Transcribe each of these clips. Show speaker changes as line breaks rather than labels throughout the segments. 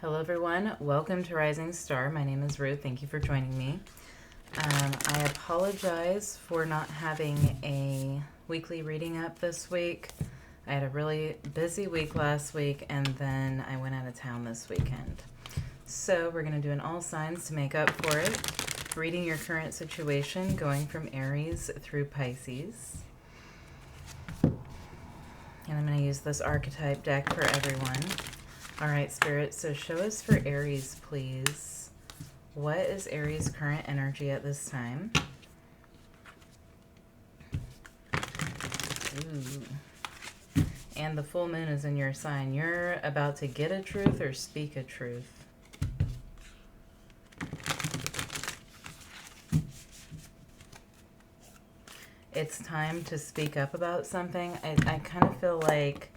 Hello everyone, welcome to Rising Star. My name is Ruth. Thank you for joining me. I apologize for not having a weekly reading up this week. I had a really busy week last week and then I went out of town this weekend. So we're going to do an all signs to make up for it. Reading your current situation, going from Aries through Pisces. And I'm going to use this archetype deck for everyone. All right, Spirit, so show us for Aries, please. What is Aries' current energy at this time? Ooh. And the full moon is in your sign. You're about to get a truth or speak a truth. It's time to speak up about something. I kind of feel like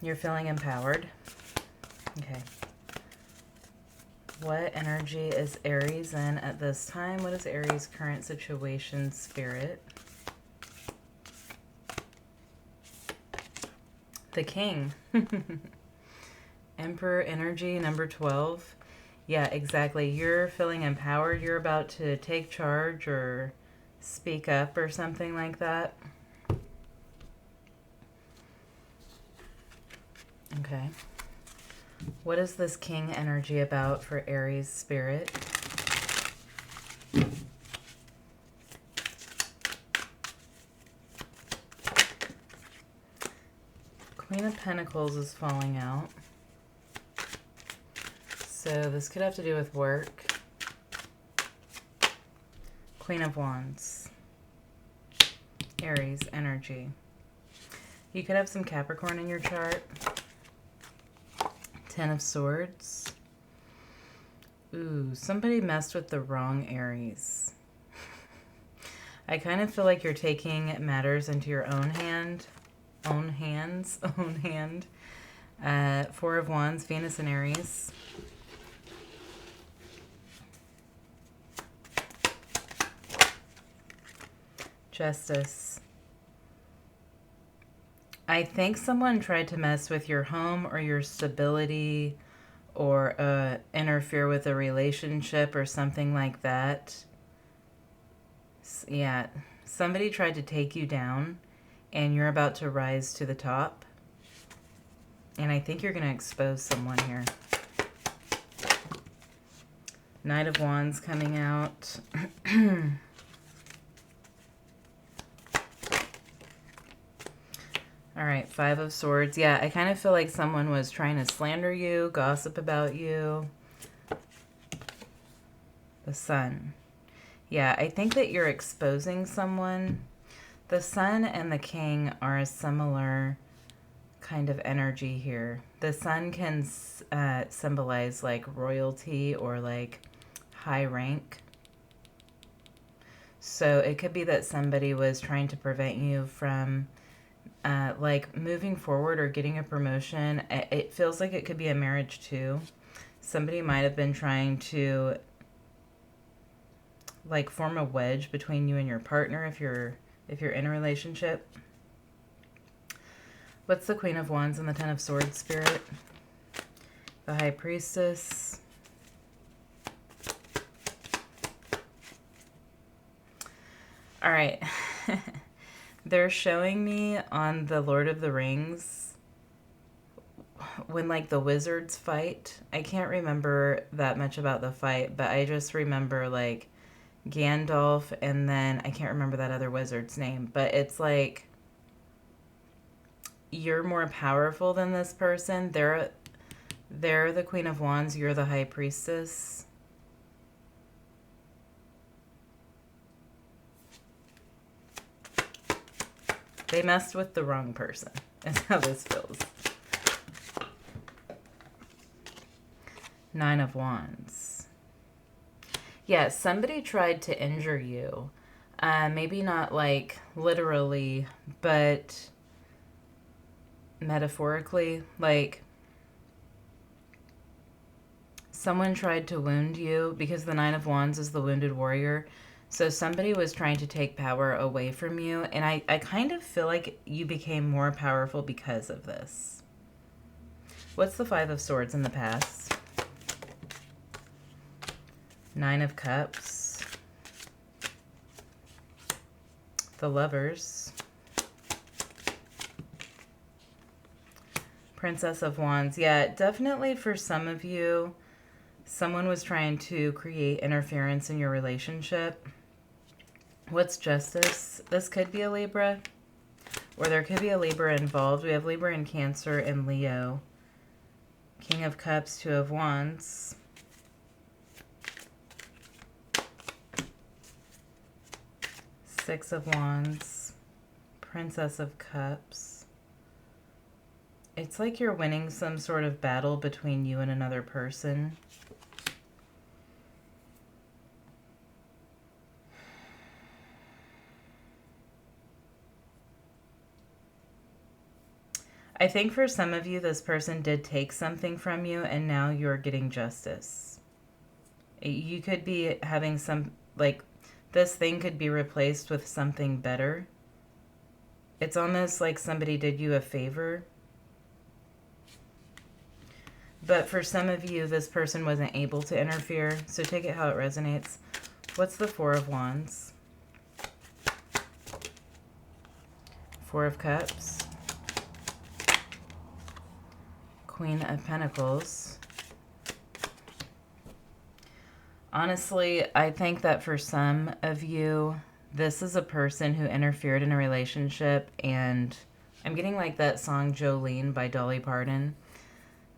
you're feeling empowered. Okay. What energy is Aries in at this time? What is Aries' current situation, Spirit? The King. Emperor energy, number 12. Yeah, exactly. You're feeling empowered. You're about to take charge or speak up or something like that. Okay. What is this King energy about for Aries, Spirit? Queen of Pentacles is falling out. So this could have to do with work. Queen of Wands. Aries energy. You could have some Capricorn in your chart. Ten of Swords. Ooh, somebody messed with the wrong Aries. I kind of feel like you're taking matters into your own hand. Own hand. Four of Wands, Venus and Aries. Justice. I think someone tried to mess with your home or your stability or interfere with a relationship or something like that. Yeah, somebody tried to take you down and you're about to rise to the top. And I think you're going to expose someone here. Knight of Wands coming out. All right, Five of Swords. Yeah, I kind of feel like someone was trying to slander you, gossip about you. The Sun. Yeah, I think that you're exposing someone. The Sun and the King are a similar kind of energy here. The Sun can symbolize like royalty or like high rank. So it could be that somebody was trying to prevent you from like moving forward or getting a promotion. It feels like it could be a marriage too. Somebody might have been trying to like form a wedge between you and your partner if you're in a relationship. What's the Queen of Wands and the Ten of Swords, Spirit? The High Priestess. All right. They're showing me on the Lord of the Rings when like the wizards fight. I can't remember that much about the fight, but I just remember like Gandalf and then I can't remember that other wizard's name, but it's like you're more powerful than this person. They're the Queen of Wands, you're the High Priestess. They messed with the wrong person. That's how this feels. Nine of Wands. Yeah, somebody tried to injure you. Maybe not like literally, but metaphorically. Like someone tried to wound you because the Nine of Wands is the wounded warrior. So somebody was trying to take power away from you, and I kind of feel like you became more powerful because of this. What's the Five of Swords in the past? Nine of Cups. The Lovers. Princess of Wands. Yeah, definitely for some of you, someone was trying to create interference in your relationship. What's Justice? This could be a Libra, or there could be a Libra involved. We have Libra and Cancer and Leo. King of Cups, Two of Wands. Six of Wands. Princess of Cups. It's like you're winning some sort of battle between you and another person. I think for some of you, this person did take something from you and now you're getting justice. You could be having some, like, this thing could be replaced with something better. It's almost like somebody did you a favor. But for some of you, this person wasn't able to interfere, so take it how it resonates. What's the Four of Wands? Four of Cups. Queen of Pentacles. Honestly, I think that for some of you, this is a person who interfered in a relationship, and I'm getting like that song Jolene by Dolly Parton.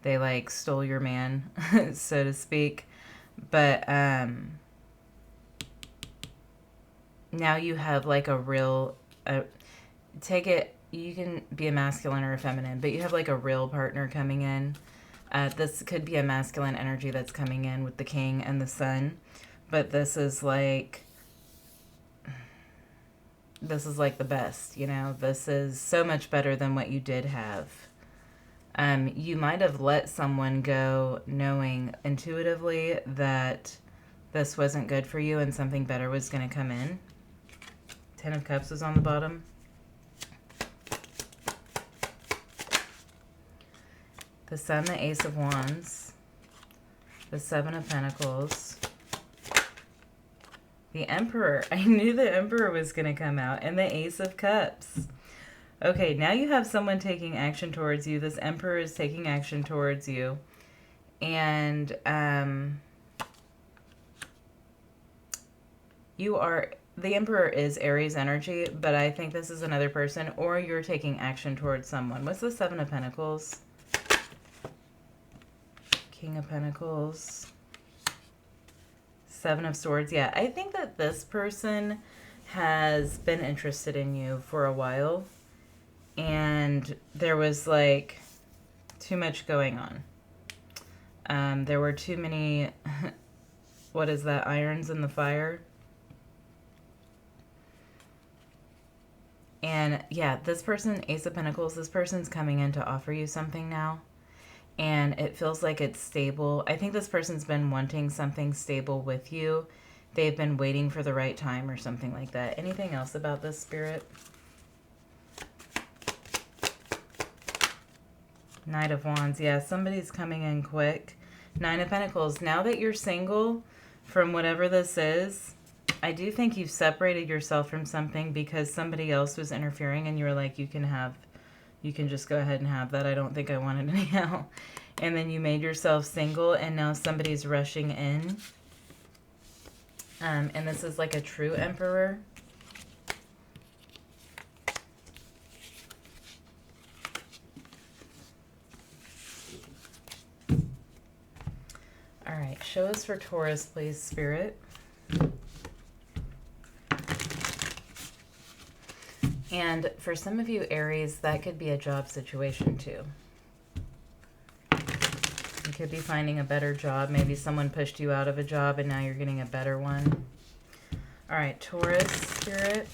They like stole your man, so to speak. But now you have like a real, take it, you can be a masculine or a feminine, but you have like a real partner coming in. This could be a masculine energy that's coming in with the King and the Sun, but this is like the best, you know. This is so much better than what you did have. You might have let someone go knowing intuitively that this wasn't good for you and something better was going to come in. Ten of Cups is on the bottom. The Sun, the Ace of Wands, the Seven of Pentacles, the Emperor. I knew the Emperor was going to come out, and the Ace of Cups. Okay, now you have someone taking action towards you. This Emperor is taking action towards you. And the Emperor is Aries energy, but I think this is another person, or you're taking action towards someone. What's the Seven of Pentacles? King of Pentacles. Seven of Swords. Yeah, I think that this person has been interested in you for a while. And there was like too much going on. There were too many, what is that, irons in the fire? And yeah, this person, Ace of Pentacles, this person's coming in to offer you something now. And it feels like it's stable. I think this person's been wanting something stable with you. They've been waiting for the right time or something like that. Anything else about this, Spirit? Knight of Wands. Yeah, somebody's coming in quick. Nine of Pentacles. Now that you're single from whatever this is, I do think you've separated yourself from something because somebody else was interfering and you were like, you can just go ahead and have that. I don't think I want it anyhow. And then you made yourself single and now somebody's rushing in. And this is like a true Emperor. All right, show us for Taurus, please, Spirit. And for some of you, Aries, that could be a job situation too. You could be finding a better job. Maybe someone pushed you out of a job and now you're getting a better one. All right, Taurus, Spirit.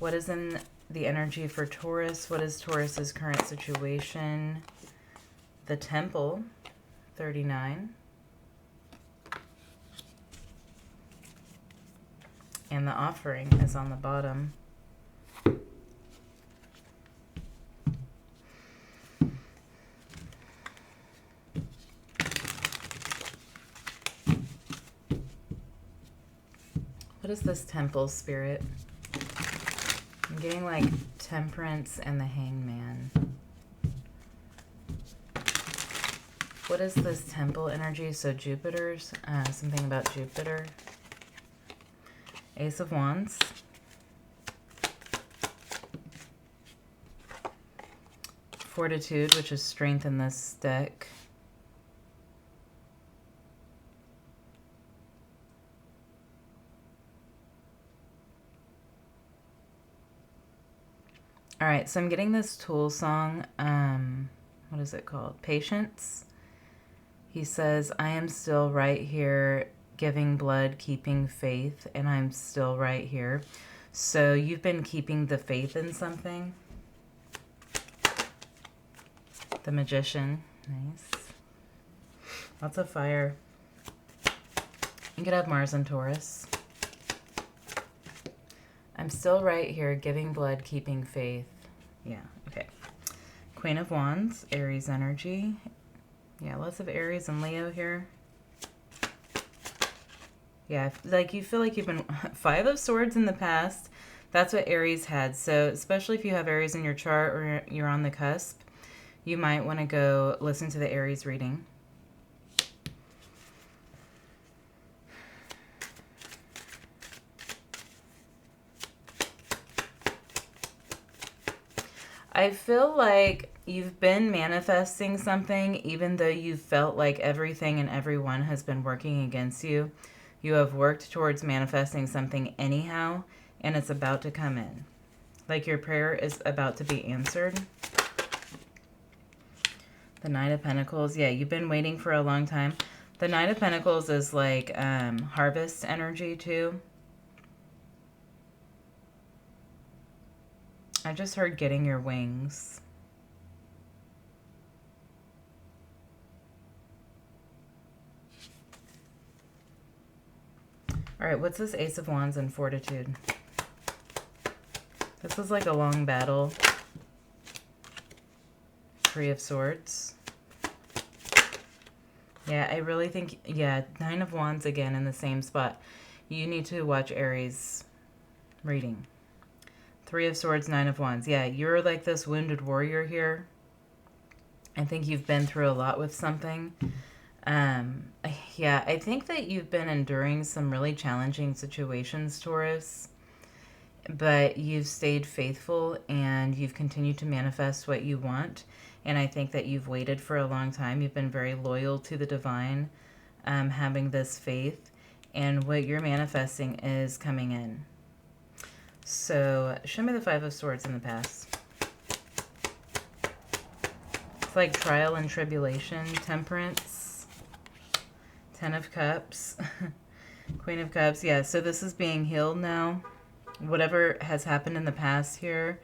What is in the energy for Taurus? What is Taurus's current situation? The Temple, 39. And the Offering is on the bottom. What is this Temple spirit? I'm getting like Temperance and the Hangman. What is this Temple energy? So Jupiter's, something about Jupiter. Ace of Wands. Fortitude, which is strength in this deck. All right, so I'm getting this Tool song. What is it called? Patience. He says, I am still right here, giving blood, keeping faith, and I'm still right here. So you've been keeping the faith in something. The Magician. Nice. Lots of fire. You could have Mars and Taurus. I'm still right here, giving blood, keeping faith. Yeah, okay. Queen of Wands, Aries energy. Yeah, lots of Aries and Leo here. Yeah, like you feel like you've been 5 of Swords in the past. That's what Aries had. So especially if you have Aries in your chart or you're on the cusp, you might want to go listen to the Aries reading. I feel like you've been manifesting something even though you felt like everything and everyone has been working against you. You have worked towards manifesting something anyhow, and it's about to come in. Like your prayer is about to be answered. The Knight of Pentacles. Yeah, you've been waiting for a long time. The Knight of Pentacles is like harvest energy too. I just heard getting your wings. All right, what's this Ace of Wands and Fortitude? This is like a long battle. 3 of Swords. Yeah, I really think, yeah, 9 of Wands again in the same spot. You need to watch Aries reading. 3 of Swords, 9 of Wands. Yeah, you're like this wounded warrior here. I think you've been through a lot with something. Yeah, I think that you've been enduring some really challenging situations, Taurus. But you've stayed faithful and you've continued to manifest what you want. And I think that you've waited for a long time. You've been very loyal to the divine, having this faith. And what you're manifesting is coming in. So show me the 5 of Swords in the past. It's like trial and tribulation, Temperance, 10 of Cups, Queen of Cups. Yeah, so this is being healed now. Whatever has happened in the past here,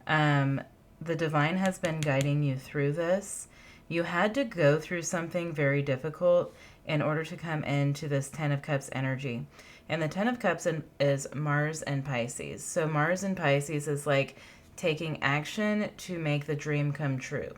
the divine has been guiding you through this. You had to go through something very difficult in order to come into this 10 of Cups energy. And the 10 of Cups is Mars and Pisces. So Mars and Pisces is like taking action to make the dream come true.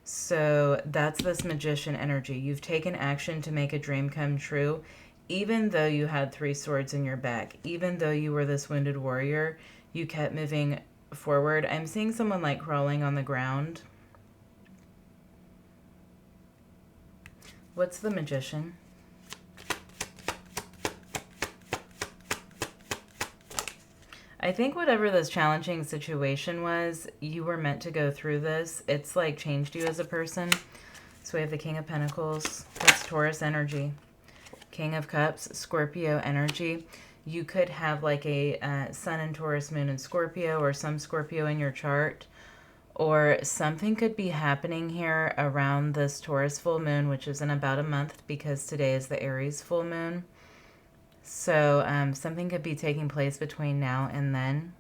So that's this Magician energy. You've taken action to make a dream come true, even though you had 3 swords in your back. Even though you were this wounded warrior, you kept moving forward. I'm seeing someone like crawling on the ground. What's the Magician? I think whatever this challenging situation was, you were meant to go through this. It's like changed you as a person. So we have the King of Pentacles. That's Taurus energy. King of Cups, Scorpio energy. You could have like a Sun in Taurus, Moon in Scorpio, or some Scorpio in your chart. Or something could be happening here around this Taurus full moon, which is in about a month because today is the Aries full moon. So something could be taking place between now and then.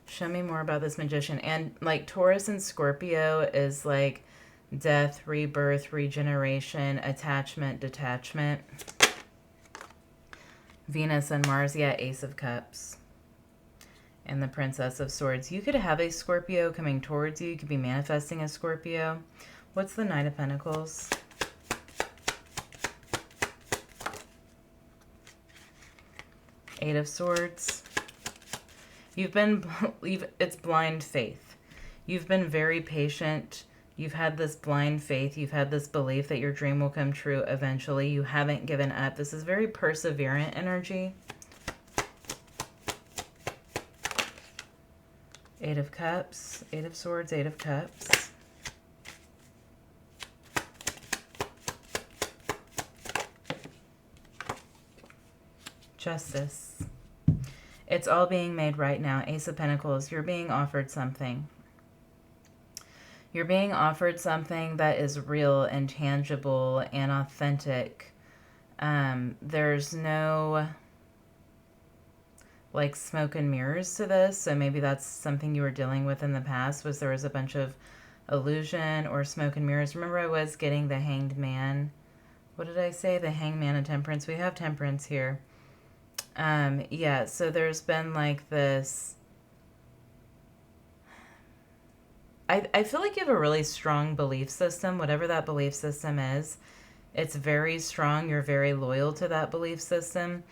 Show me more about this Magician. And like Taurus and Scorpio is like death, rebirth, regeneration, attachment, detachment. Venus and Mars, yeah, Ace of Cups. And the Princess of Swords. You could have a Scorpio coming towards you. You could be manifesting a Scorpio. What's the Knight of Pentacles? Eight of Swords. It's blind faith. You've been very patient. You've had this blind faith. You've had this belief that your dream will come true eventually. You haven't given up. This is very perseverant energy. Eight of Cups, Eight of Swords, Eight of Cups. Justice. It's all being made right now. Ace of Pentacles. You're being offered something. You're being offered something that is real and tangible and authentic. There's no like smoke and mirrors to this. So maybe that's something you were dealing with in the past, was there was a bunch of illusion or smoke and mirrors. Remember, I was getting the Hanged Man. What did I say? The Hanged Man and Temperance. We have Temperance here. Yeah, so there's been like this. I feel like you have a really strong belief system, whatever that belief system is. It's very strong. You're very loyal to that belief system.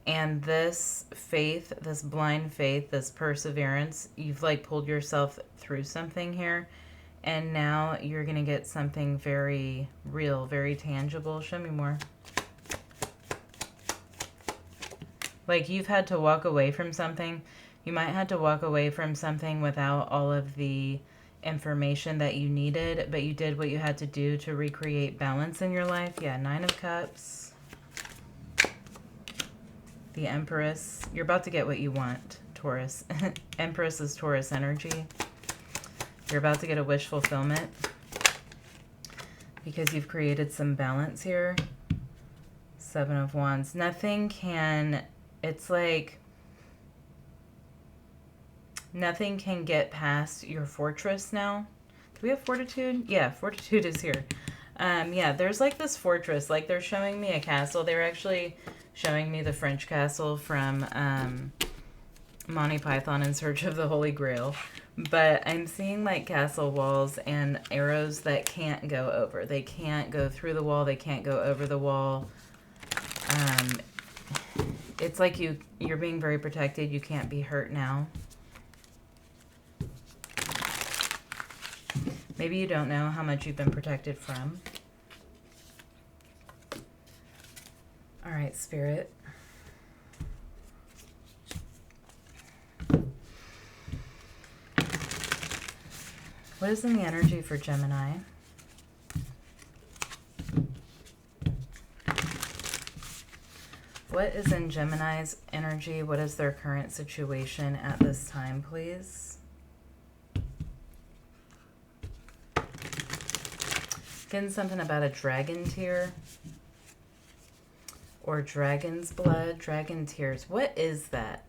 And this faith, this blind faith, this perseverance, you've like pulled yourself through something here. And now you're going to get something very real, very tangible. Show me more. Like you've had to walk away from something. You might have to walk away from something without all of the information that you needed, but you did what you had to do to recreate balance in your life. Yeah, Nine of Cups. The Empress. You're about to get what you want, Taurus. Empress is Taurus energy. You're about to get a wish fulfillment because you've created some balance here. Seven of Wands. Nothing can, it's like nothing can get past your fortress now. Do we have Fortitude? Yeah, Fortitude is here. Yeah, there's like this fortress. Like they're showing me a castle. They were actually showing me the French castle from Monty Python in Search of the Holy Grail. But I'm seeing like castle walls and arrows that can't go over. They can't go through the wall. They can't go over the wall. It's like you're being very protected. You can't be hurt now. Maybe you don't know how much you've been protected from. All right, Spirit. What is in the energy for Gemini? What is in Gemini's energy? What is their current situation at this time, please? Getting something about a dragon tear or dragon's blood, dragon tears. What is that?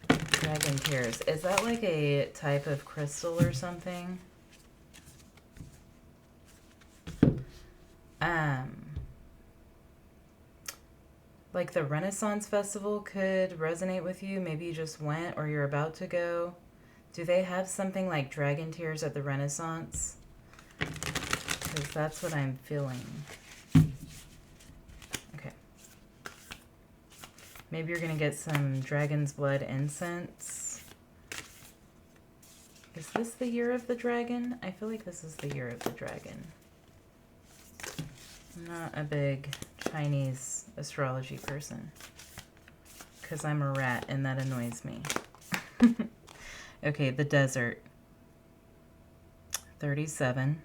Dragon tears. Is that like a type of crystal or something? Like the Renaissance Festival could resonate with you. Maybe you just went or you're about to go. Do they have something like dragon tears at the Renaissance? Because that's what I'm feeling. Okay. Maybe you're going to get some dragon's blood incense. Is this the year of the dragon? I feel like this is the year of the dragon. I'm not a big Chinese astrology person because I'm a rat and that annoys me. Okay, the desert. 37.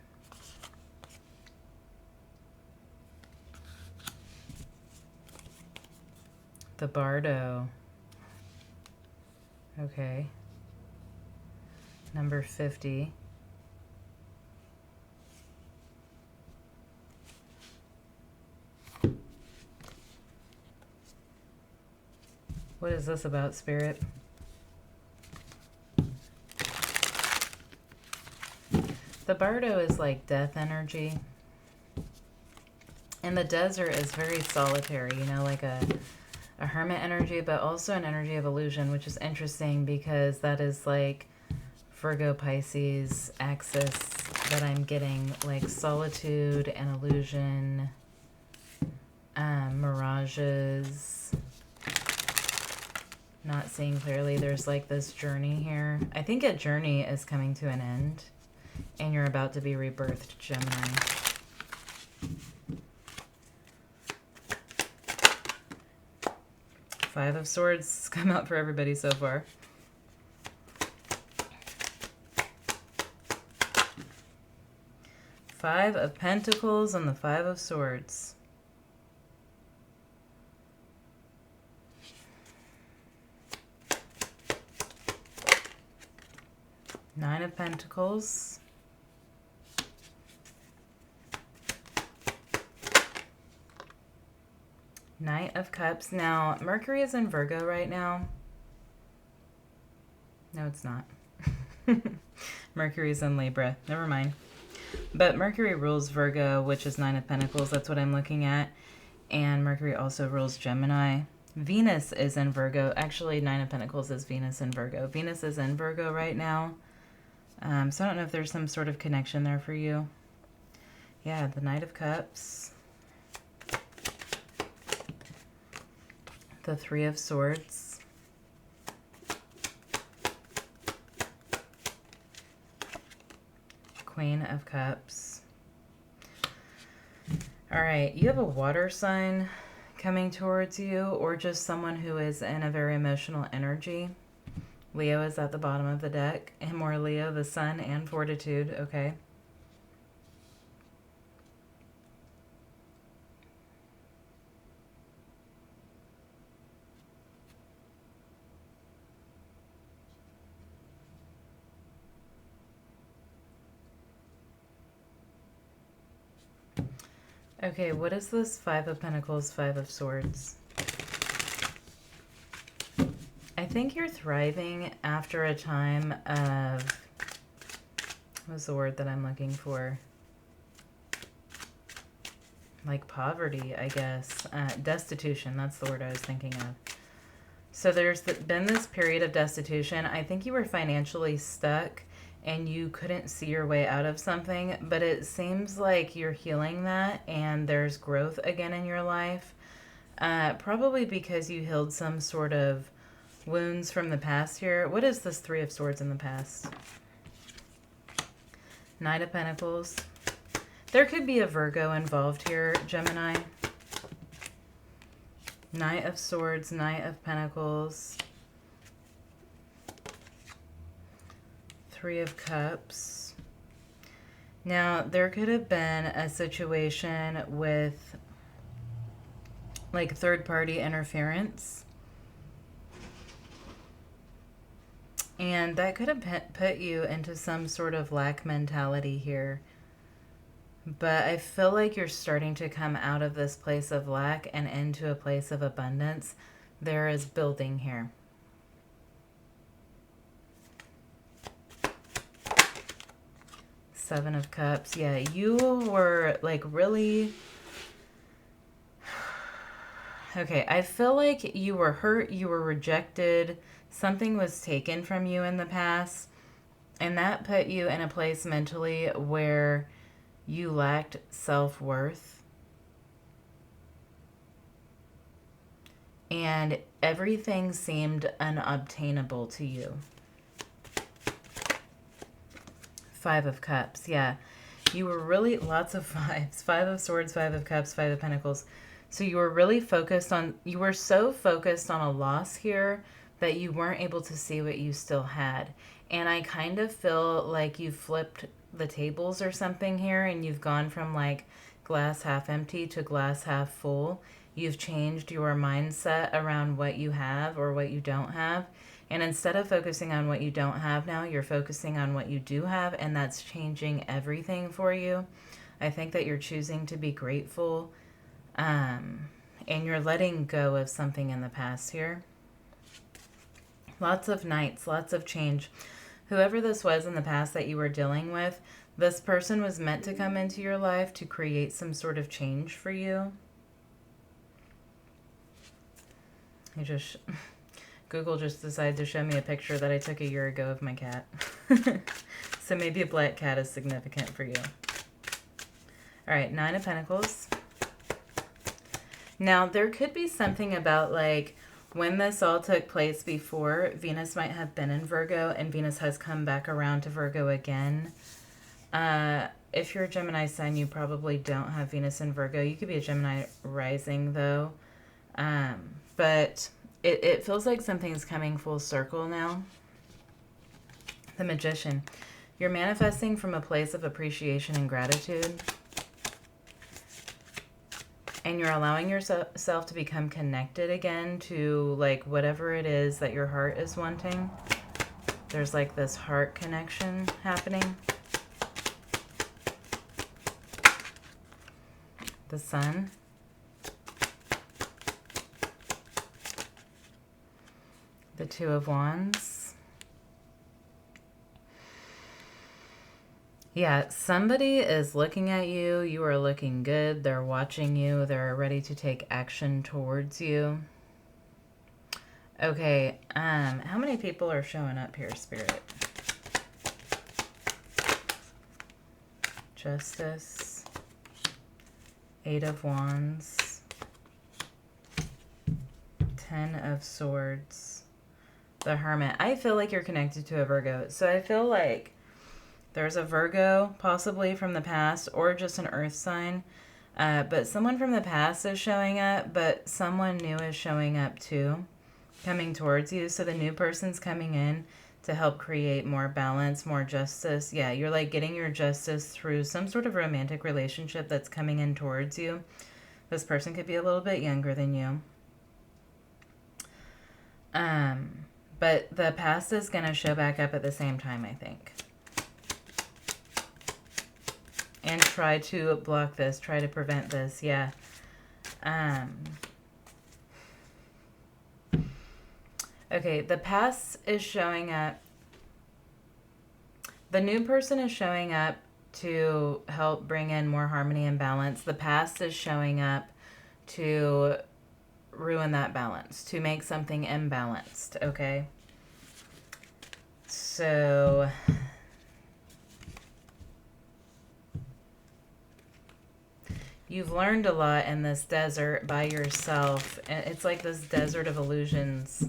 The Bardo. Okay. Number 50. What is this about, Spirit? The Bardo is like death energy. And the desert is very solitary, you know, like a hermit energy, but also an energy of illusion, which is interesting because that is like Virgo Pisces axis that I'm getting, like solitude and illusion, mirages. not seeing clearly. There's like this journey here. I think a journey is coming to an end and you're about to be rebirthed, Gemini. Five of Swords come out for everybody so far. Five of Pentacles and the Five of Swords. Nine of Pentacles. Knight of Cups. Now, Mercury is in Virgo right now. No, it's not. Mercury's in Libra. Never mind. But Mercury rules Virgo, which is Nine of Pentacles. That's what I'm looking at. And Mercury also rules Gemini. Venus is in Virgo. Actually, Nine of Pentacles is Venus in Virgo. Venus is in Virgo right now. So I don't know if there's some sort of connection there for you. Yeah, the Knight of Cups. The Three of Swords. Queen of Cups. All right, you have a water sign coming towards you, or just someone who is in a very emotional energy. Leo is at the bottom of the deck, and more Leo, the Sun and Fortitude, okay? Okay, what is this Five of Pentacles, Five of Swords? I think you're thriving after a time of, what's the word that I'm looking for? Like poverty, I guess. Destitution, that's the word I was thinking of. So there's been this period of destitution. I think you were financially stuck and you couldn't see your way out of something, but it seems like you're healing that and there's growth again in your life. Probably because you healed some sort of wounds from the past here. What is this Three of Swords in the past? Knight of Pentacles. There could be a Virgo involved here, Gemini. Knight of Swords, Knight of Pentacles. Three of Cups. Now, there could have been a situation with like third-party interference. And that could have put you into some sort of lack mentality here. But I feel like you're starting to come out of this place of lack and into a place of abundance. There is building here. Seven of Cups. Yeah, you were like really... Okay, I feel like you were hurt, you were rejected, something was taken from you in the past, and that put you in a place mentally where you lacked self-worth. And everything seemed unobtainable to you. Five of Cups, yeah. You were really, lots of fives. Five of Swords, Five of Cups, Five of Pentacles. So you were really focused on, you were so focused on a loss here that you weren't able to see what you still had. And I kind of feel like you flipped the tables or something here and you've gone from like glass half empty to glass half full. You've changed your mindset around what you have or what you don't have. And instead of focusing on what you don't have now, you're focusing on what you do have, and that's changing everything for you. I think that you're choosing to be grateful, and you're letting go of something in the past here. Lots of Knights, lots of change. Whoever this was in the past that you were dealing with, this person was meant to come into your life to create some sort of change for you. Google just decided to show me a picture that I took a year ago of my cat. So maybe a black cat is significant for you. All right, Nine of Pentacles. Now, there could be something about like When this all took place before, Venus might have been in Virgo, and Venus has come back around to Virgo again. If you're a Gemini sign, you probably don't have Venus in Virgo. You could be a Gemini rising, though. But it feels like something's coming full circle now. The Magician. You're manifesting from a place of appreciation and gratitude. And you're allowing yourself to become connected again to, like, whatever it is that your heart is wanting. There's, like, this heart connection happening. The Sun. The Two of Wands. Yeah, somebody is looking at you. You are looking good. They're watching you. They're ready to take action towards you. Okay, how many people are showing up here, Spirit? Justice. Eight of Wands. 10 of Swords. The Hermit. I feel like you're connected to a Virgo. So I feel like there's a Virgo, possibly from the past, or just an earth sign. But someone from the past is showing up, but someone new is showing up too, coming towards you. So the new person's coming in to help create more balance, more justice. Yeah, you're like getting your justice through some sort of romantic relationship that's coming in towards you. This person could be a little bit younger than you. But the past is going to show back up at the same time, I think. And try to block this, try to prevent this, yeah. Okay, the past is showing up. The new person is showing up to help bring in more harmony and balance. The past is showing up to ruin that balance, to make something imbalanced, okay? So you've learned a lot in this desert by yourself. It's like this desert of illusions.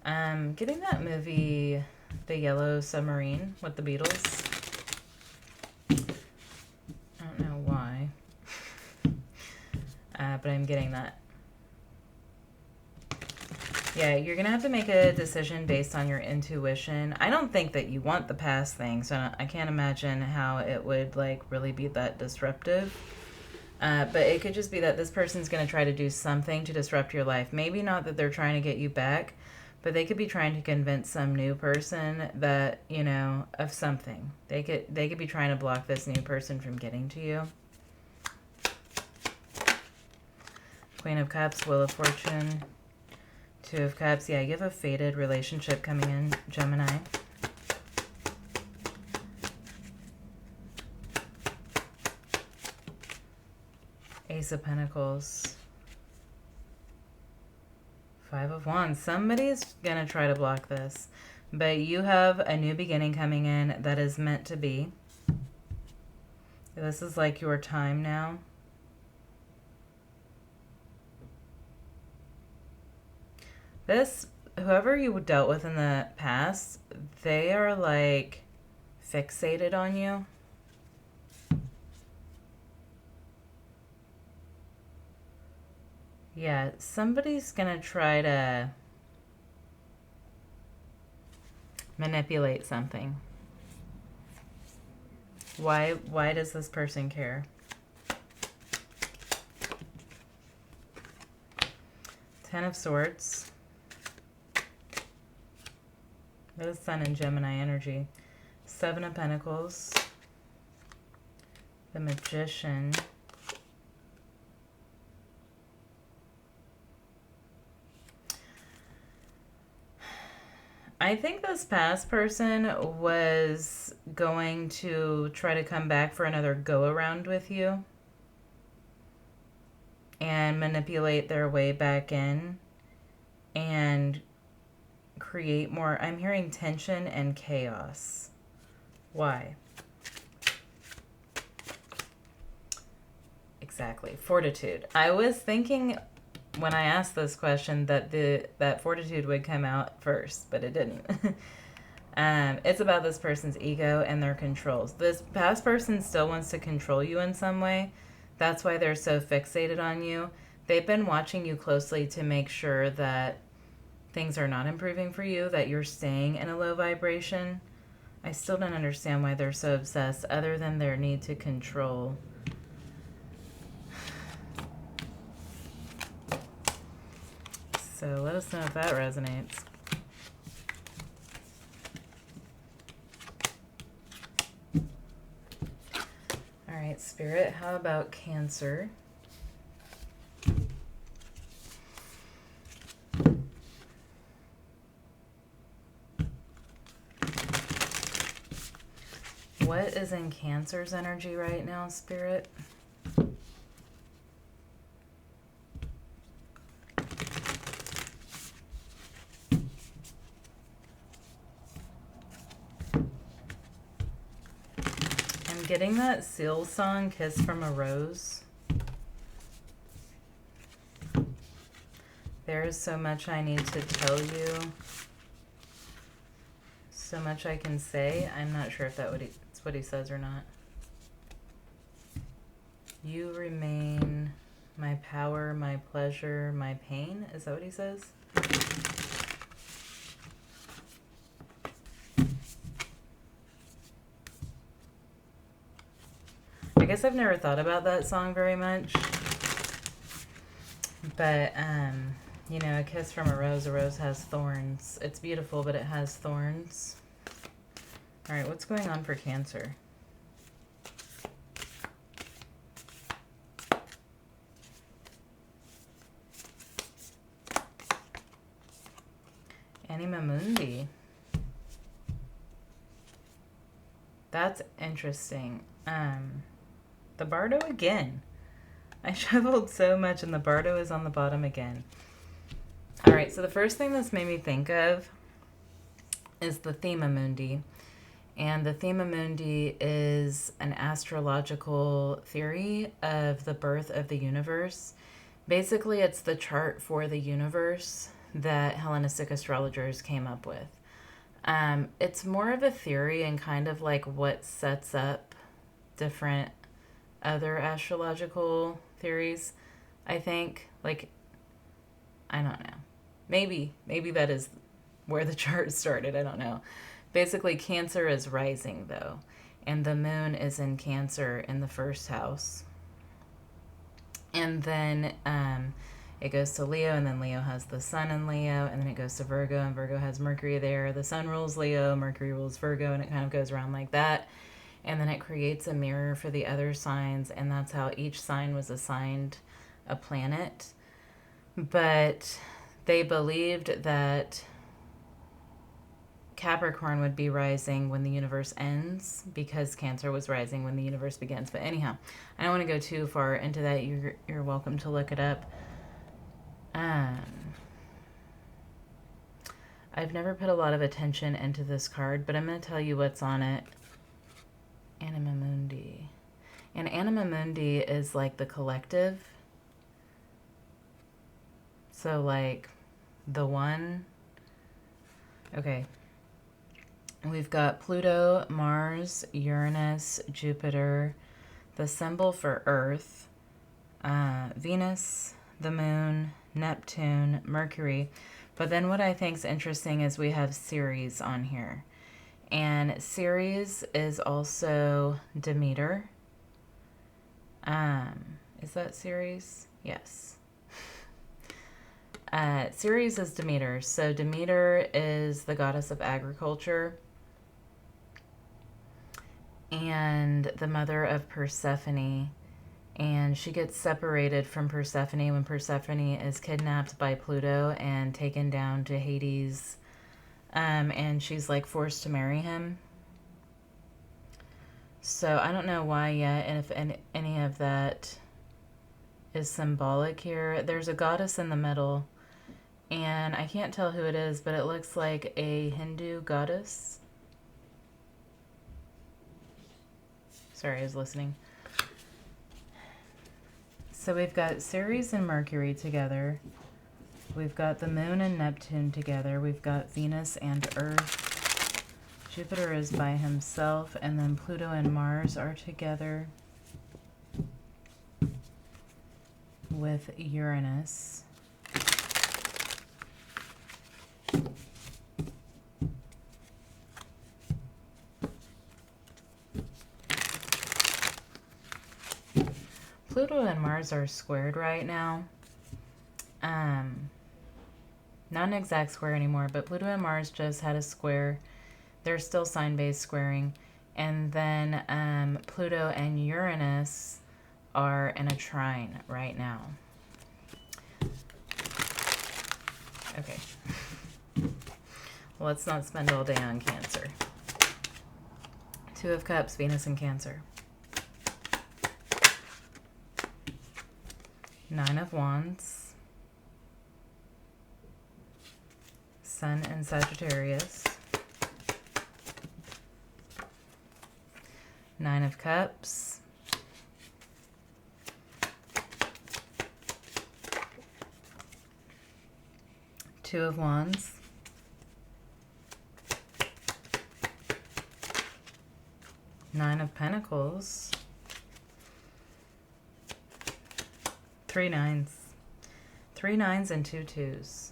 Getting that movie, The Yellow Submarine, with the Beatles. I don't know why. But I'm getting that. Yeah, you're going to have to make a decision based on your intuition. I don't think that you want the past thing, so I can't imagine how it would, like, really be that disruptive. But it could just be that this person's going to try to do something to disrupt your life. Maybe not that they're trying to get you back, but they could be trying to convince some new person that, you know, of something. They could be trying to block this new person from getting to you. Queen of Cups, Wheel of Fortune, Two of Cups. Yeah, you have a fated relationship coming in, Gemini. Ace of Pentacles. Five of Wands. Somebody's going to try to block this. But you have a new beginning coming in that is meant to be. This is like your time now. This, whoever you dealt with in the past, they are like fixated on you. Yeah, somebody's gonna try to manipulate something. Why does this person care? Ten of Swords. That is Sun and Gemini energy. Seven of Pentacles. The Magician. I think this past person was going to try to come back for another go-around with you and manipulate their way back in and create more. I'm hearing tension and chaos. Why? Exactly. Fortitude. I was thinking when I asked this question that that fortitude would come out first, but it didn't. It's about this person's ego and their controls. This past person still wants to control you in some way. That's why they're so fixated on you. They've been watching you closely to make sure that things are not improving for you, that you're staying in a low vibration. I still don't understand why they're so obsessed, other than their need to control. So let us know if that resonates. All right, Spirit, how about Cancer? What is in Cancer's energy right now, Spirit? I'm getting that Seal song, Kiss from a Rose. There is so much I need to tell you. So much I can say. I'm not sure if that's what he says or not. You remain my power, my pleasure, my pain. Is that what he says? I guess I've never thought about that song very much. But, you know, a kiss from a rose has thorns. It's beautiful, but it has thorns. All right, what's going on for Cancer? Anima Mundi. That's interesting. The Bardo again. I shuffled so much and the Bardo is on the bottom again. All right, so the first thing this made me think of is the Thema Mundi. And the Thema Mundi is an astrological theory of the birth of the universe. Basically, it's the chart for the universe that Hellenistic astrologers came up with. It's more of a theory and kind of like what sets up different other astrological theories, I think. Like, I don't know. Maybe that is where the chart started. I don't know. Basically, Cancer is rising, though. And the moon is in Cancer in the first house. And then it goes to Leo, and then Leo has the sun in Leo, and then it goes to Virgo, and Virgo has Mercury there. The sun rules Leo, Mercury rules Virgo, and it kind of goes around like that. And then it creates a mirror for the other signs, and that's how each sign was assigned a planet. But they believed that Capricorn would be rising when the universe ends because Cancer was rising when the universe begins. But anyhow, I don't want to go too far into that. You're welcome to look it up. I've never put a lot of attention into this card, but I'm going to tell you what's on it. Anima Mundi. And Anima Mundi is like the collective. So like the one. Okay. We've got Pluto, Mars, Uranus, Jupiter, the symbol for Earth, Venus, the Moon, Neptune, Mercury. But then what I think is interesting is we have Ceres on here. And Ceres is also Demeter. Is that Ceres? Yes. Ceres is Demeter. So Demeter is the goddess of agriculture and the mother of Persephone. And she gets separated from Persephone when Persephone is kidnapped by Pluto and taken down to Hades. And she's like forced to marry him. So I don't know why yet, and if any of that is symbolic here. There's a goddess in the middle, and I can't tell who it is, but it looks like a Hindu goddess. Sorry, I was listening. So we've got Ceres and Mercury together. We've got the Moon and Neptune together. We've got Venus and Earth. Jupiter is by himself, and then Pluto and Mars are together with Uranus. Pluto and Mars are squared right now. Not an exact square anymore, but Pluto and Mars just had a square. They're still sign-based squaring. And then Pluto and Uranus are in a trine right now. Okay. Well, let's not spend all day on Cancer. Two of Cups, Venus and Cancer. Nine of Wands. Sun and Sagittarius. Nine of Cups. Two of Wands. Nine of Pentacles. Three nines. Three nines and two twos.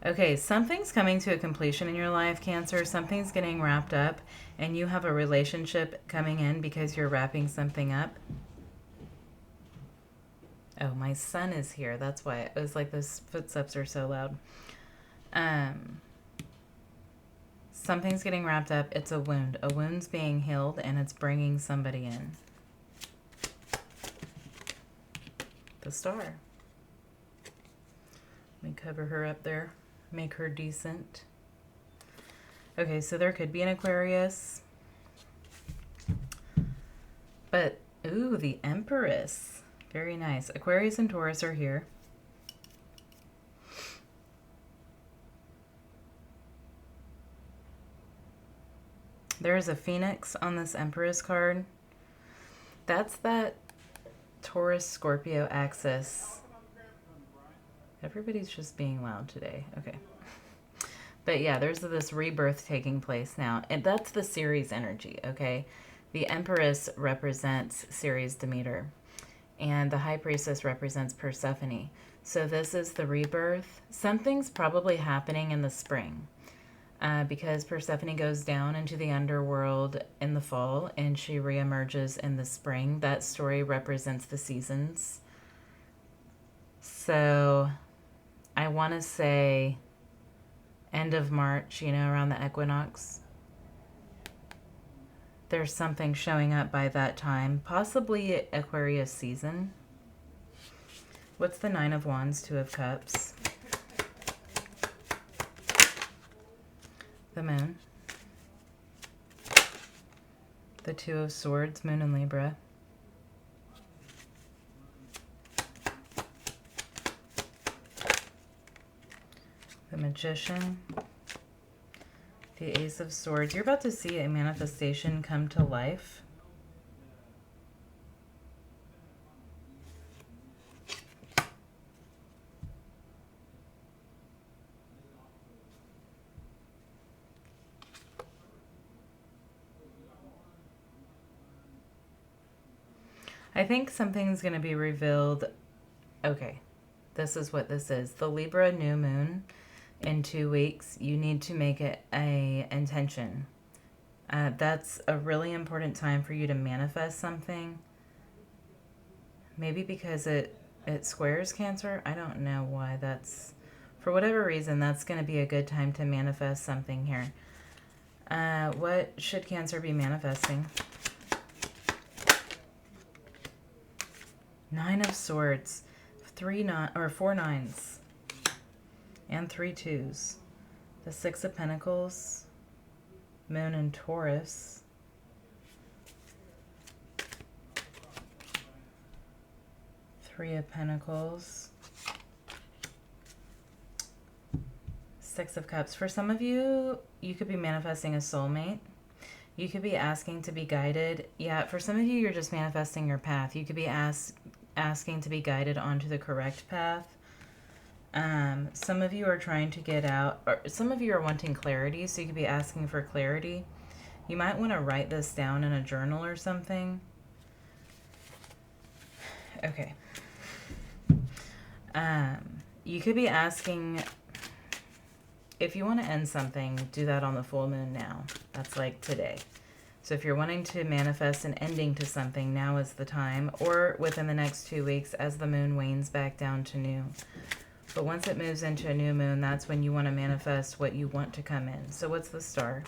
Okay, something's coming to a completion in your life, Cancer. Something's getting wrapped up, and you have a relationship coming in because you're wrapping something up. Oh, my son is here. That's why it was like those footsteps are so loud. Something's getting wrapped up. It's a wound. A wound's being healed, and it's bringing somebody in. The Star. Let me cover her up there. Make her decent. Okay, so there could be an Aquarius. But, ooh, the Empress. Very nice. Aquarius and Taurus are here. There is a Phoenix on this Empress card. That's that Taurus-Scorpio axis. Everybody's just being loud today. Okay. But yeah, there's this rebirth taking place now. And that's the Ceres energy, okay? The Empress represents Ceres Demeter. And the High Priestess represents Persephone. So this is the rebirth. Something's probably happening in the spring. Because Persephone goes down into the underworld in the fall and she reemerges in the spring. That story represents the seasons. So I want to say end of March, you know, around the equinox. There's something showing up by that time, possibly Aquarius season. What's the Nine of Wands, Two of Cups? The Moon. The Two of Swords, Moon and Libra. The Magician. The Ace of Swords. You're about to see a manifestation come to life. I think something's going to be revealed. Okay, this is what this is. The Libra new moon in 2 weeks. You need to make it a intention. That's a really important time for you to manifest something. Maybe because it squares Cancer. I don't know why that's... For whatever reason, that's going to be a good time to manifest something here. What should Cancer be manifesting? Nine of Swords, four nines, and three twos. The Six of Pentacles, Moon and Taurus. Three of Pentacles. Six of Cups. For some of you, you could be manifesting a soulmate. You could be asking to be guided. Yeah, for some of you, you're just manifesting your path. You could be asking to be guided onto the correct path. Some of you are trying to get out, or some of you are wanting clarity, so you could be asking for clarity. You might want to write this down in a journal or something. Okay. You could be asking, if you want to end something, do that on the full moon now. That's like today. So if you're wanting to manifest an ending to something, now is the time, or within the next 2 weeks as the moon wanes back down to new. But once it moves into a new moon, that's when you want to manifest what you want to come in. So what's the star?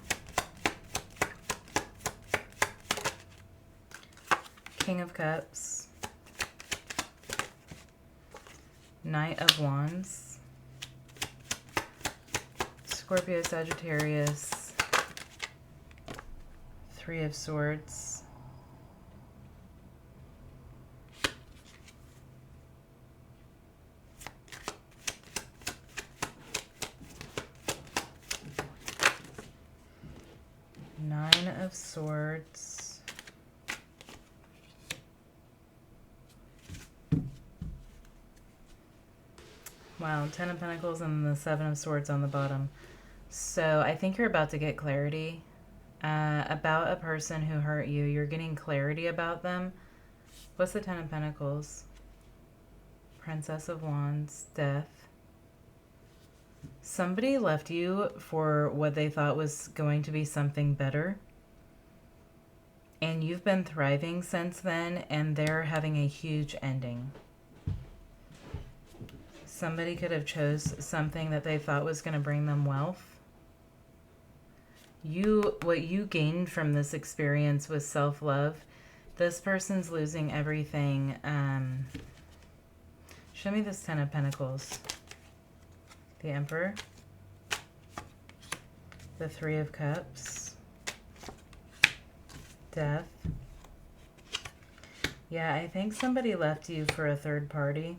King of Cups. Knight of Wands. Scorpio, Sagittarius. Three of Swords. Nine of Swords. Wow, 10 of Pentacles and the 7 of Swords on the bottom. So I think you're about to get clarity about a person who hurt you. You're getting clarity about them. What's the 10 of Pentacles? Princess of Wands, Death. Somebody left you for what they thought was going to be something better. And you've been thriving since then, and they're having a huge ending. Somebody could have chose something that they thought was going to bring them wealth. What you gained from this experience was self-love. This person's losing everything. Show me this 10 of Pentacles. The Emperor. The 3 of Cups. Death. Yeah, I think somebody left you for a third party.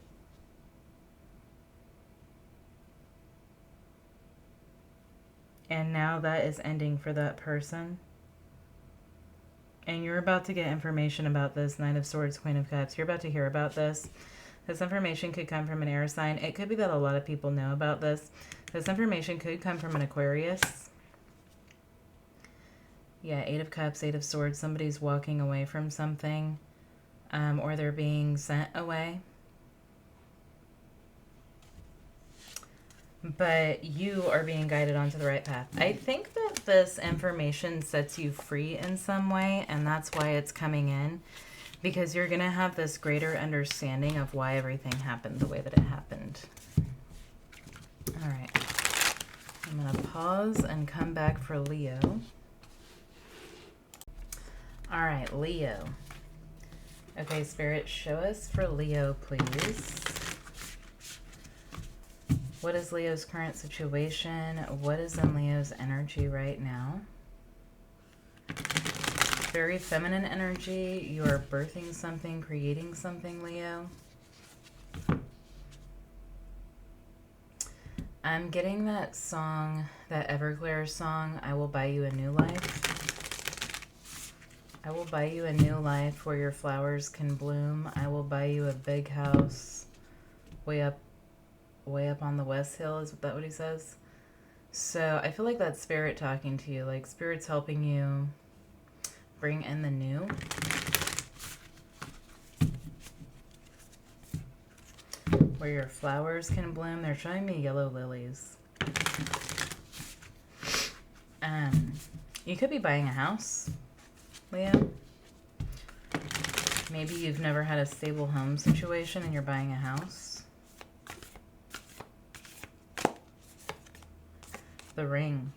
And now that is ending for that person. And you're about to get information about this. Knight of Swords, Queen of Cups. You're about to hear about this. This information could come from an air sign. It could be that a lot of people know about this. This information could come from an Aquarius. Yeah, 8 of Cups, 8 of Swords. Somebody's walking away from something. Or they're being sent away. But you are being guided onto the right path. I think that this information sets you free in some way, and that's why it's coming in, because you're going to have this greater understanding of why everything happened the way that it happened. All right. I'm going to pause and come back for Leo. All right, Leo. Okay, Spirit, show us for Leo, please. What is Leo's current situation? What is in Leo's energy right now? Very feminine energy. You are birthing something, creating something, Leo. I'm getting that song, that Everclear song, I Will Buy You a New Life. I will buy you a new life where your flowers can bloom. I will buy you a big house way up on the West Hill. Is that what he says? So I feel like that's Spirit talking to you. Like Spirit's helping you bring in the new. Where your flowers can bloom. They're showing me yellow lilies. You could be buying a house, Leo. Maybe you've never had a stable home situation and you're buying a house. The Ring.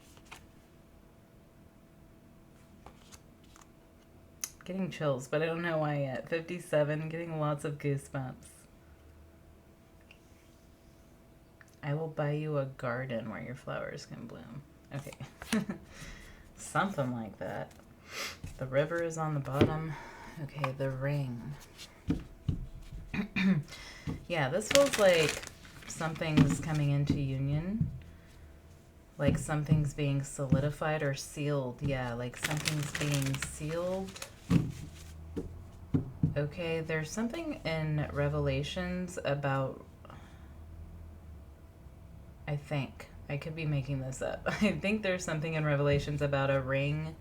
Getting chills, but I don't know why yet. 57, getting lots of goosebumps. I will buy you a garden where your flowers can bloom. Okay. Something like that. The River is on the bottom. Okay, the Ring. Yeah, this feels like something's coming into union. Like something's being solidified or sealed. Yeah, like something's being sealed. Okay, there's something in Revelations about, I think, I could be making this up. I think there's something in Revelations about a ring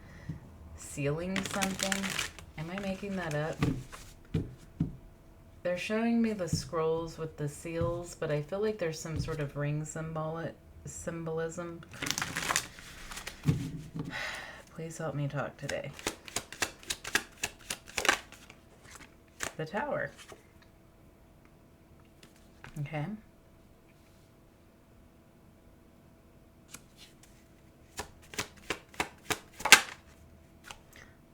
sealing something. Am I making that up? They're showing me the scrolls with the seals, but I feel like there's some sort of ring symbolism. Please help me talk today. The Tower. Okay.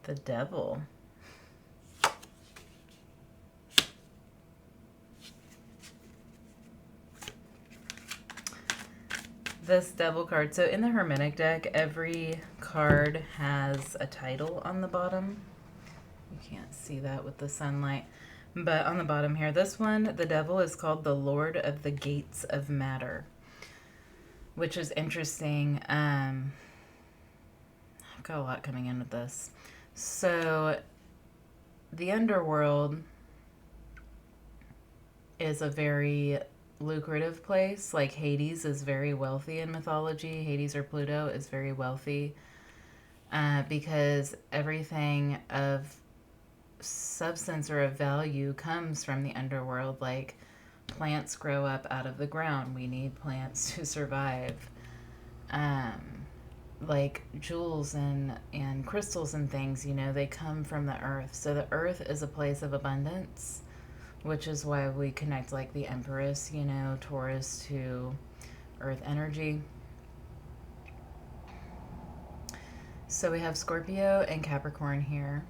The Devil. This Devil card. So in the Hermetic deck, every card has a title on the bottom. You can't see that with the sunlight. But on the bottom here, this one, the Devil, is called the Lord of the Gates of Matter, which is interesting. I've got a lot coming in with this. So the underworld is a very lucrative place. Like Hades is very wealthy in mythology. Hades or Pluto is very wealthy because everything of substance or of value comes from the underworld. Like plants grow up out of the ground. We need plants to survive. Like jewels and crystals and things, you know, they come from the earth. So the earth is a place of abundance, which is why we connect like the Empress, you know, Taurus to earth energy. So we have Scorpio and Capricorn here.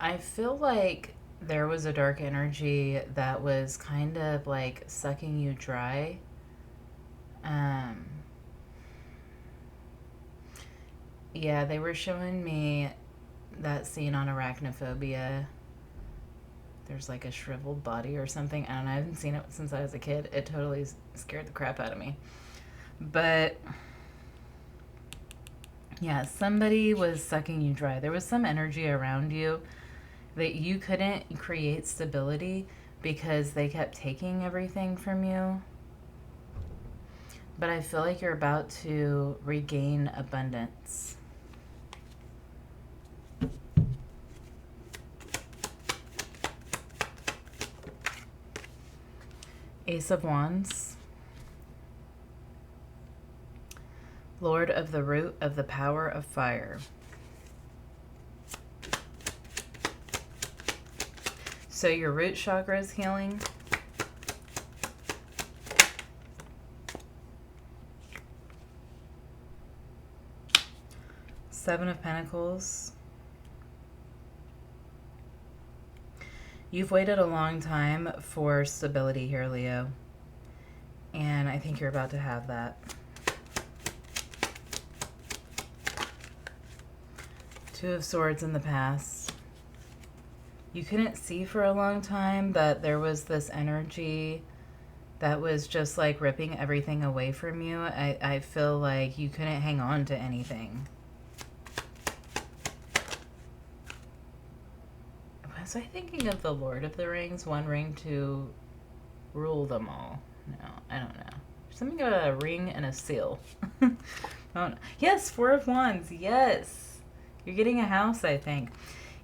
I feel like there was a dark energy that was kind of like sucking you dry. Yeah, they were showing me that scene on Arachnophobia. There's like a shriveled body or something. I don't know. I haven't seen it since I was a kid. It totally scared the crap out of me. But yeah, somebody was sucking you dry. There was some energy around you that you couldn't create stability because they kept taking everything from you. But I feel like you're about to regain abundance. Ace of Wands. Lord of the root of the power of fire. So your root chakra is healing. Seven of Pentacles. You've waited a long time for stability here, Leo. And I think you're about to have that. Two of Swords in the past. You couldn't see for a long time that there was this energy that was just like ripping everything away from you. I feel like you couldn't hang on to anything. Was I thinking of the Lord of the Rings? One ring to rule them all. No, I don't know. Something about a ring and a seal. Oh, no. Yes, Four of Wands. Yes. You're getting a house, I think.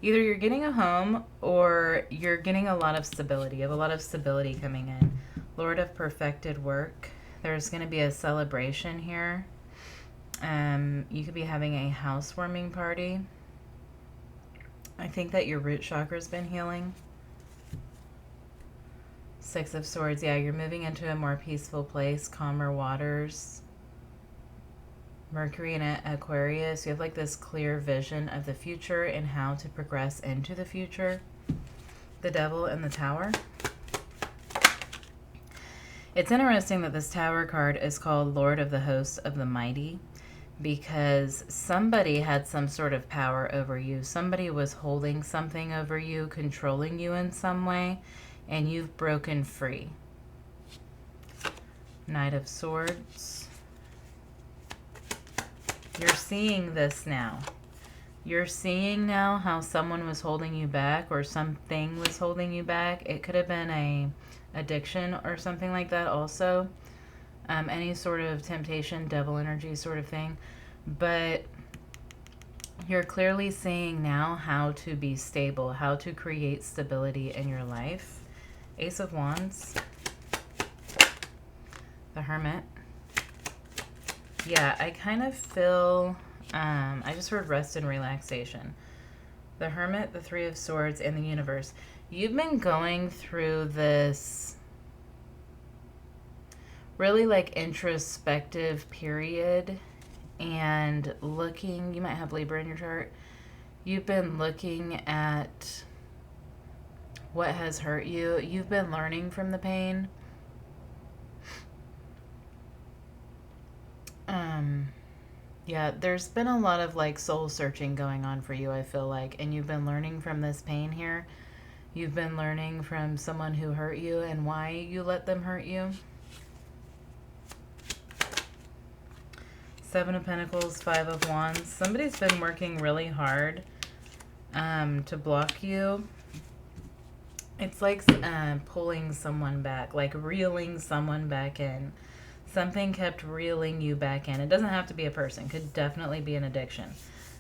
Either you're getting a home or you're getting a lot of stability. You have a lot of stability coming in. Lord of perfected work. There's going to be a celebration here. You could be having a housewarming party. I think that your root chakra's been healing. Six of Swords. Yeah, you're moving into a more peaceful place, calmer waters. Mercury in Aquarius. You have like this clear vision of the future and how to progress into the future. The Devil and the Tower. It's interesting that this Tower card is called Lord of the Hosts of the Mighty, because somebody had some sort of power over you. Somebody was holding something over you, controlling you in some way, and you've broken free. Knight of Swords. You're seeing this now. You're seeing now how someone was holding you back, or something was holding you back. It could have been a addiction or something like that also. Any sort of temptation, devil energy sort of thing. But you're clearly seeing now how to be stable, how to create stability in your life. Ace of Wands. The Hermit. Yeah, I kind of feel, I just heard rest and relaxation. The Hermit, the Three of Swords, and the Universe. You've been going through this really like introspective period and looking, you might have Libra in your chart. You've been looking at what has hurt you. You've been learning from the pain. Yeah, there's been a lot of like soul searching going on for you, I feel like, and you've been learning from this pain here. You've been learning from someone who hurt you and why you let them hurt you. Seven of Pentacles, Five of Wands. Somebody's been working really hard to block you. It's like pulling someone back, like reeling someone back in. Something kept reeling you back in. It doesn't have to be a person. Could definitely be an addiction.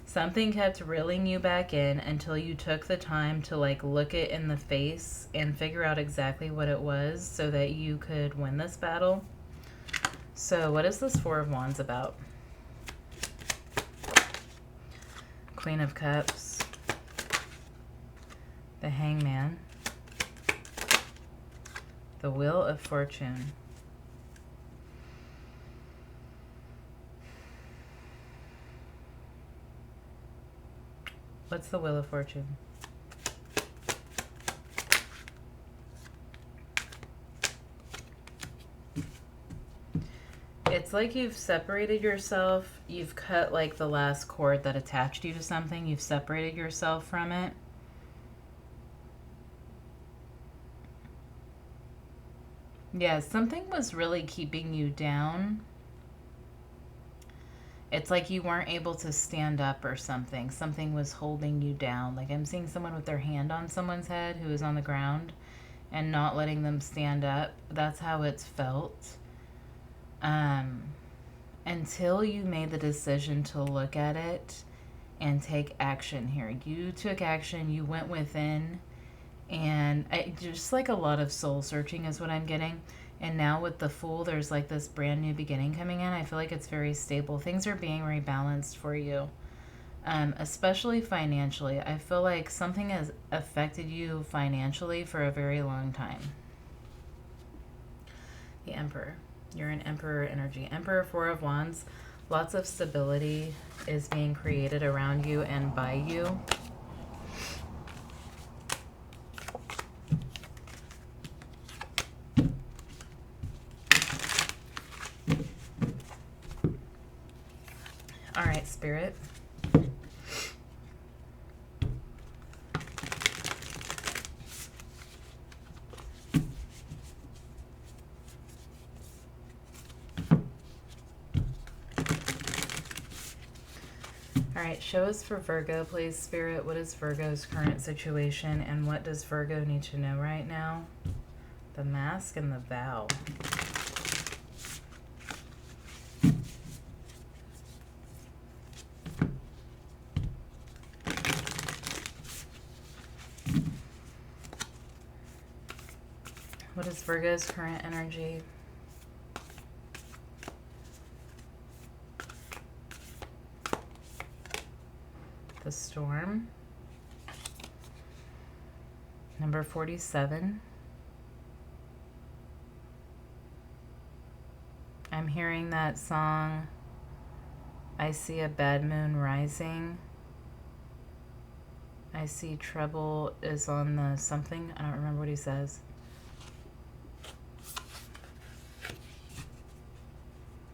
Something kept reeling you back in until you took the time to like look it in the face and figure out exactly what it was so that you could win this battle. So what is this Four of Wands about? Queen of Cups. The Hangman. The Wheel of Fortune. What's the Wheel of Fortune? It's like you've separated yourself. You've cut like the last cord that attached you to something. You've separated yourself from it. Yeah, something was really keeping you down. It's like you weren't able to stand up or something. Something was holding you down. Like I'm seeing someone with their hand on someone's head who is on the ground and not letting them stand up. That's how it's felt. Until you made the decision to look at it and take action here. You took action. You went within. And just like a lot of soul searching is what I'm getting. And now with the Fool, there's like this brand new beginning coming in. I feel like it's very stable. Things are being rebalanced for you, especially financially. I feel like something has affected you financially for a very long time. The Emperor. You're an Emperor energy. Emperor, Four of Wands. Lots of stability is being created around you and by you. All right, Spirit. All right, show us for Virgo, please, Spirit. What is Virgo's current situation and what does Virgo need to know right now? The Mask and the Vow. What is Virgo's current energy? The Storm. Number 47. I'm hearing that song, I see a bad moon rising. I see trouble is on the something. I don't remember what he says.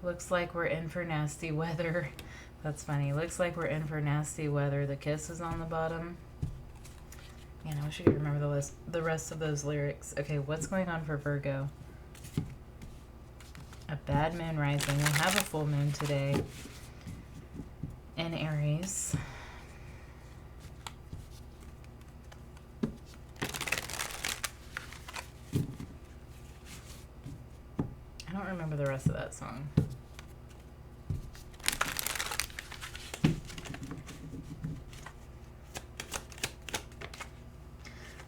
Looks like we're in for nasty weather. That's funny. Looks like we're in for nasty weather. The kiss is on the bottom. Man, I wish I could remember the rest of those lyrics. Okay, what's going on for Virgo? A bad moon rising. We have a full moon today in Aries. remember the rest of that song.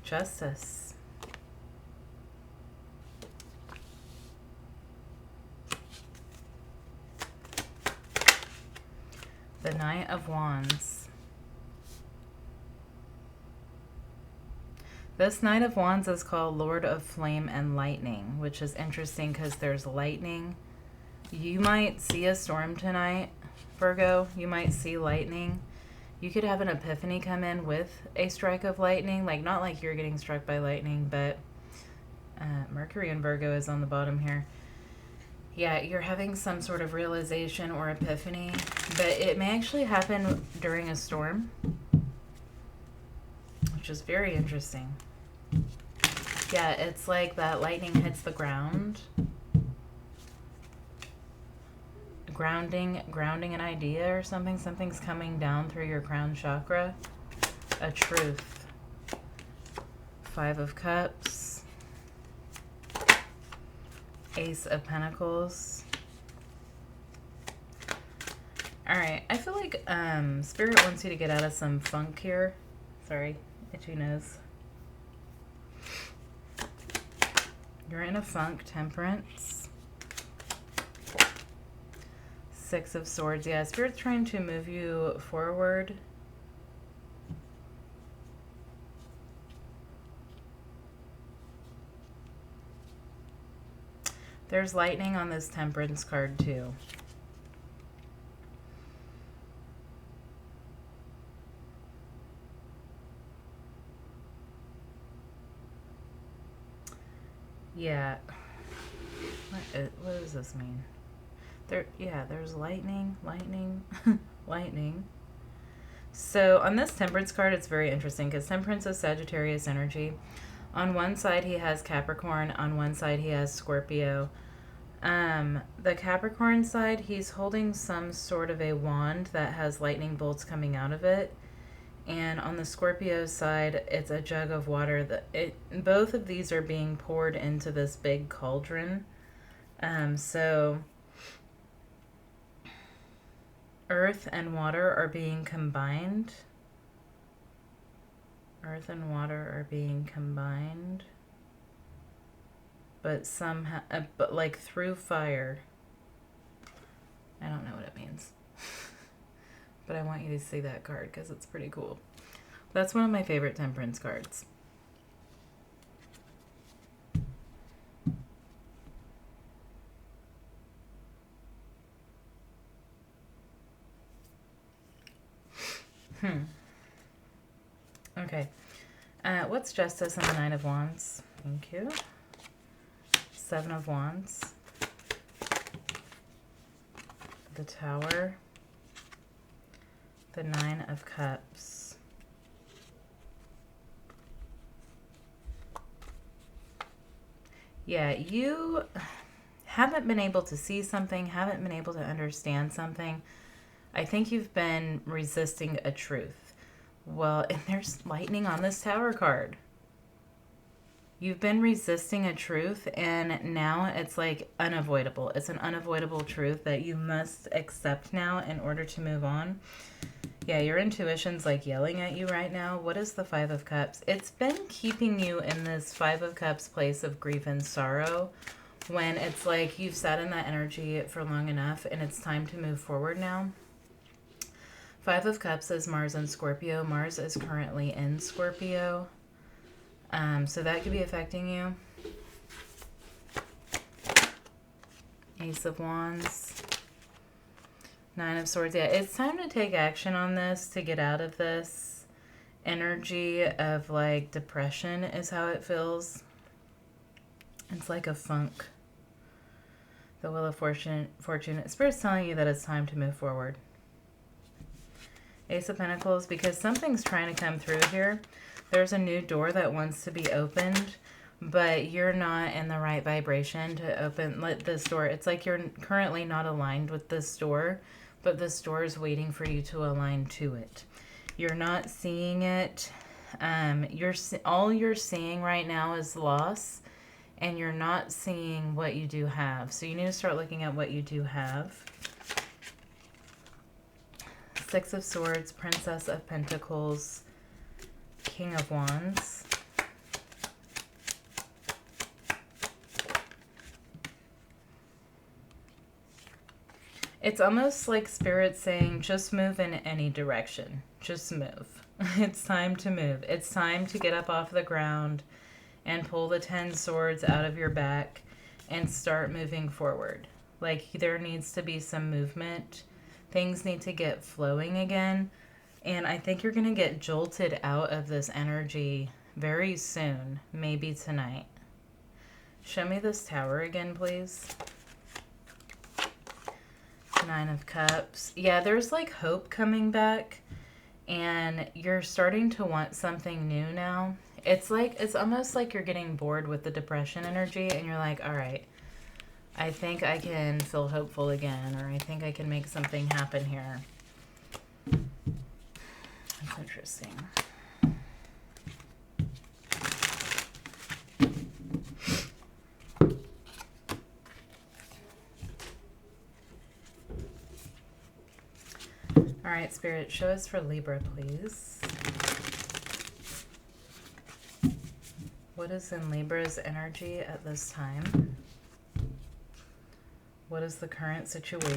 Justice. The Knight of Wands. This Knight of Wands is called Lord of Flame and Lightning, which is interesting because there's lightning. You might see a storm tonight, Virgo. You might see lightning. You could have an epiphany come in with a strike of lightning. Like, not like you're getting struck by lightning, but Mercury in Virgo is on the bottom here. Yeah, you're having some sort of realization or epiphany, but it may actually happen during a storm, which is very interesting. Yeah, it's like that lightning hits the ground. Grounding an idea or something. Something's coming down through your crown chakra. A truth. 5 of Cups. Ace of Pentacles. Alright, I feel like Spirit wants you to get out of some funk here. Sorry, itchy nose. You're in a funk, Temperance. 6 of Swords. Yeah, Spirit's trying to move you forward. There's lightning on this Temperance card too. Yeah. What does this mean? There's lightning. Lightning. So on this Temperance card, it's very interesting because Temperance is Sagittarius energy. On one side, he has Capricorn. On one side, he has Scorpio. The Capricorn side, he's holding some sort of a wand that has lightning bolts coming out of it. And on the Scorpio side, it's a jug of water. Both of these are being poured into this big cauldron. So earth and water are being combined. Earth and water are being combined. But somehow, but like through fire. I don't know what it means. But I want you to see that card because it's pretty cool. That's one of my favorite Temperance cards. Okay. What's Justice on the Nine of Wands? Thank you. 7 of Wands. The Tower. The 9 of Cups. Yeah, you haven't been able to see something, haven't been able to understand something. I think you've been resisting a truth. Well, and there's lightning on this Tower card. You've been resisting a truth, and now it's like unavoidable. It's an unavoidable truth that you must accept now in order to move on. Yeah, your intuition's like yelling at you right now. What is the 5 of Cups? It's been keeping you in this 5 of Cups place of grief and sorrow when it's like you've sat in that energy for long enough and it's time to move forward now. 5 of Cups is Mars and Scorpio. Mars is currently in Scorpio. So that could be affecting you. Ace of Wands. 9 of Swords. Yeah, it's time to take action on this to get out of this energy of like depression is how it feels. It's like a funk. The Wheel of Fortune. Spirit's telling you that it's time to move forward. Ace of Pentacles, because something's trying to come through here. There's a new door that wants to be opened, but you're not in the right vibration to open this door. It's like you're currently not aligned with this door, but this door is waiting for you to align to it. You're not seeing it. All you're seeing right now is loss and you're not seeing what you do have. So you need to start looking at what you do have. Six of Swords, Princess of Pentacles, King of Wands. It's almost like Spirit saying, just move in any direction. Just move. It's time to move. It's time to get up off the ground and pull the 10 swords out of your back and start moving forward. Like, there needs to be some movement. Things need to get flowing again. And I think you're going to get jolted out of this energy very soon, maybe tonight. Show me this tower again, please. Nine of Cups. Yeah, there's like hope coming back, and you're starting to want something new now. It's almost like you're getting bored with the depression energy, and you're like, all right, I think I can feel hopeful again, or I think I can make something happen here. That's interesting. All right, Spirit, show us for Libra, please. What is in Libra's energy at this time? What is the current situation?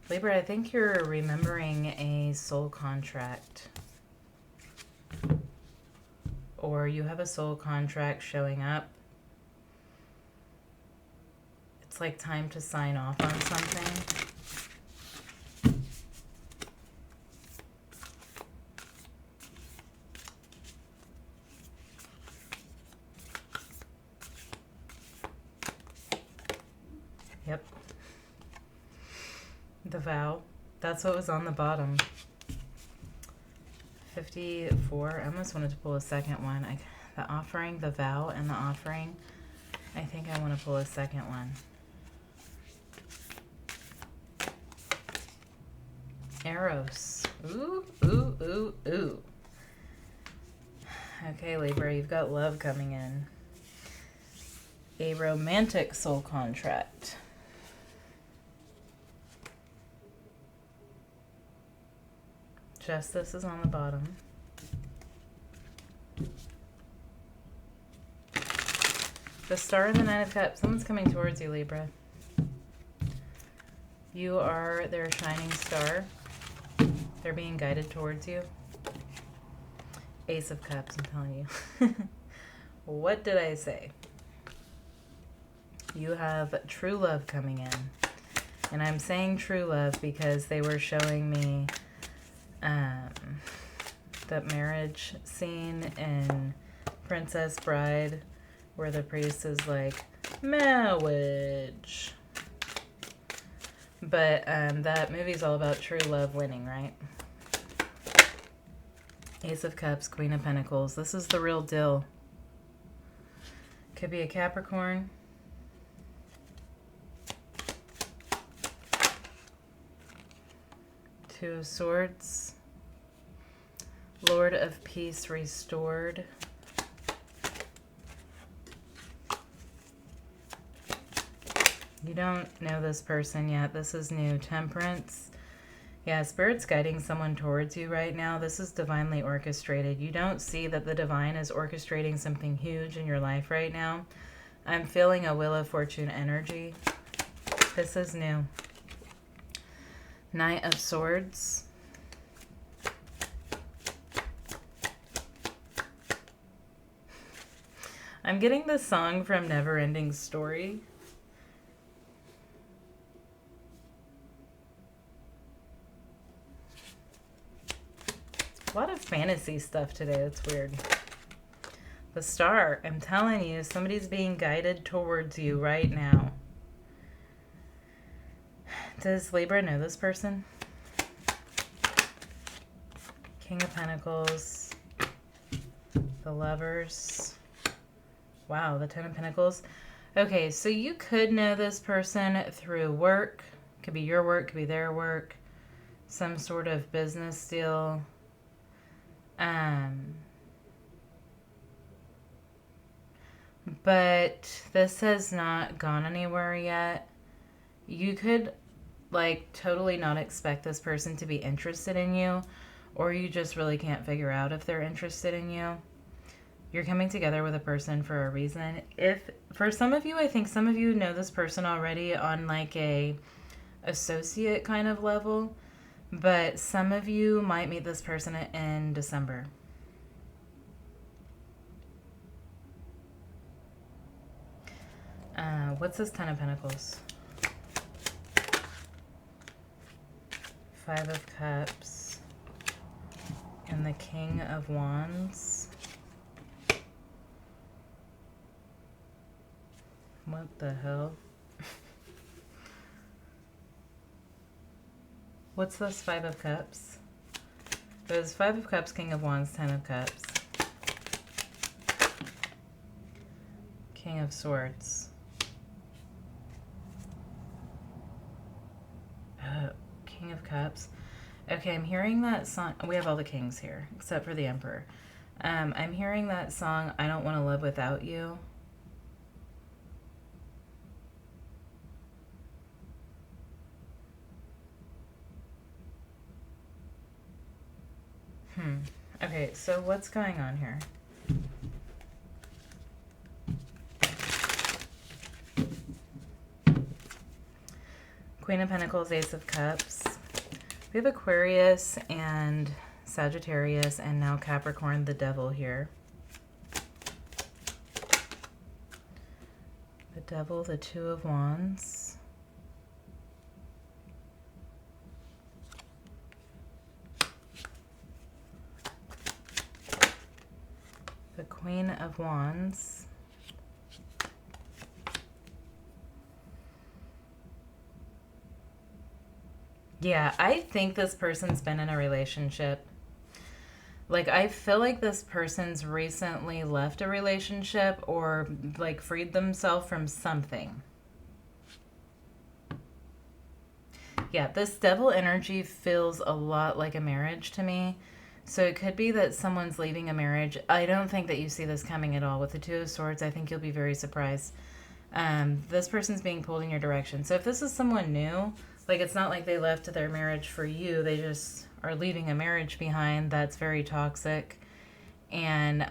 Libra, I think you're remembering a soul contract. Or you have a soul contract showing up. It's like time to sign off on something. Yep. The vow. That's what was on the bottom. 54. I almost wanted to pull a second one. The offering, the vow, and the offering. I think I want to pull a second one. Eros. Ooh, ooh, ooh, ooh. Okay, Libra, you've got love coming in. A romantic soul contract. Justice is on the bottom. The Star and the Nine of Cups. Someone's coming towards you, Libra. You are their shining star. They're being guided towards you. Ace of Cups, I'm telling you. What did I say? You have true love coming in. And I'm saying true love because they were showing me that marriage scene in Princess Bride where the priest is like, marriage. But that movie's all about true love winning, right? Ace of Cups, Queen of Pentacles. This is the real deal. Could be a Capricorn. Two of Swords. Lord of Peace restored. You don't know this person yet. This is new. Temperance. Yeah, Spirit's guiding someone towards you right now. This is divinely orchestrated. You don't see that the divine is orchestrating something huge in your life right now. I'm feeling a Wheel of Fortune energy. This is new. Knight of Swords. I'm getting this song from Neverending Story. A lot of fantasy stuff today. That's weird. The Star. I'm telling you, somebody's being guided towards you right now. Does Libra know this person? King of Pentacles. The Lovers. Wow, the Ten of Pentacles. Okay, so you could know this person through work, Could be your work, could be their work, some sort of business deal. But this has not gone anywhere yet. You could like totally not expect this person to be interested in you, or you just really can't figure out if they're interested in you. You're coming together with a person for a reason. If for some of you, I think some of you know this person already on like a associate kind of level, but some of you might meet this person in December. What's this Ten of Pentacles? Five of Cups and the King of Wands. What the hell? What's this Five of Cups? There's Five of Cups, King of Wands, Ten of Cups. King of Swords. King of Cups. Okay, I'm hearing that song. We have all the kings here, except for the Emperor. I'm hearing that song, I Don't Want to Live Without You. Okay, so what's going on here? Queen of Pentacles, Ace of Cups. We have Aquarius and Sagittarius and now Capricorn, the Devil here. The Devil, the Two of Wands. The Queen of Wands. Yeah, I think this person's been in a relationship. Like, I feel like this person's recently left a relationship or, like, freed themselves from something. Yeah, this Devil energy feels a lot like a marriage to me. So it could be that someone's leaving a marriage. I don't think that you see this coming at all. With the Two of Swords, I think you'll be very surprised. This person's being pulled in your direction. So if this is someone new, like it's not like they left their marriage for you. They just are leaving a marriage behind that's very toxic. And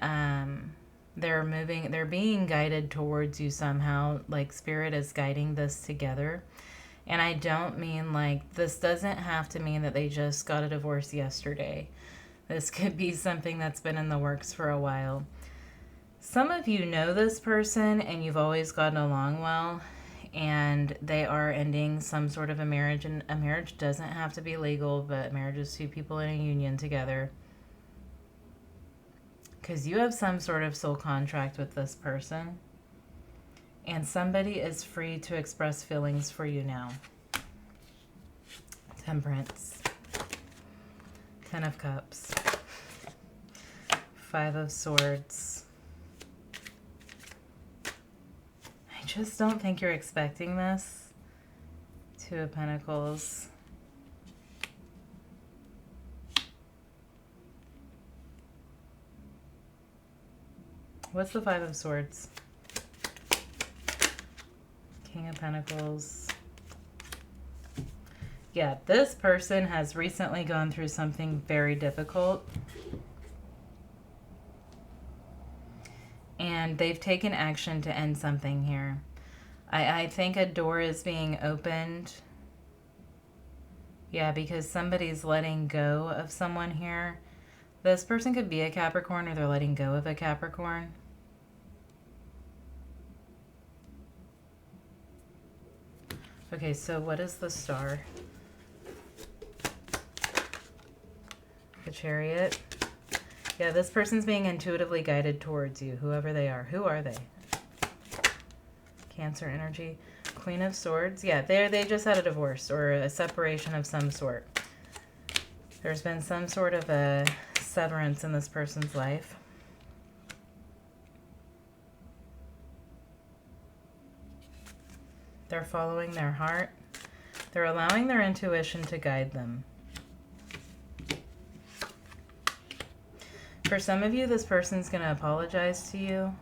they're being guided towards you somehow. Like Spirit is guiding this together. And I don't mean like, this doesn't have to mean that they just got a divorce yesterday. This could be something that's been in the works for a while. Some of you know this person and you've always gotten along well, and they are ending some sort of a marriage. And a marriage doesn't have to be legal, but marriage is two people in a union together. Because you have some sort of soul contract with this person, and somebody is free to express feelings for you now. Temperance. Ten of Cups. Five of Swords. I just don't think you're expecting this. Two of Pentacles. What's the Five of Swords? King of Pentacles. Yeah, this person has recently gone through something very difficult. And they've taken action to end something here. I think a door is being opened. Yeah, because somebody's letting go of someone here. This person could be a Capricorn, or they're letting go of a Capricorn. Okay, so what is the Star? The Chariot. Yeah, this person's being intuitively guided towards you, whoever they are. Who are they? Cancer energy. Queen of Swords. Yeah, they just had a divorce or a separation of some sort. There's been some sort of a severance in this person's life. They're following their heart. They're allowing their intuition to guide them. For some of you, this person's going to apologize to you.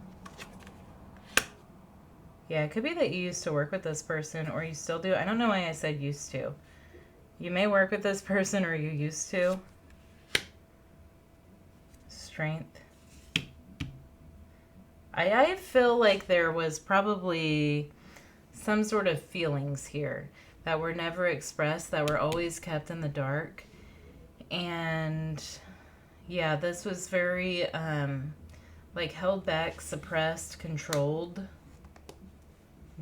Yeah, it could be that you used to work with this person, or you still do. I don't know why I said used to. You may work with this person, or you used to. Strength. I feel like there was probably some sort of feelings here that were never expressed, that were always kept in the dark. And yeah, this was very like held back, suppressed, controlled,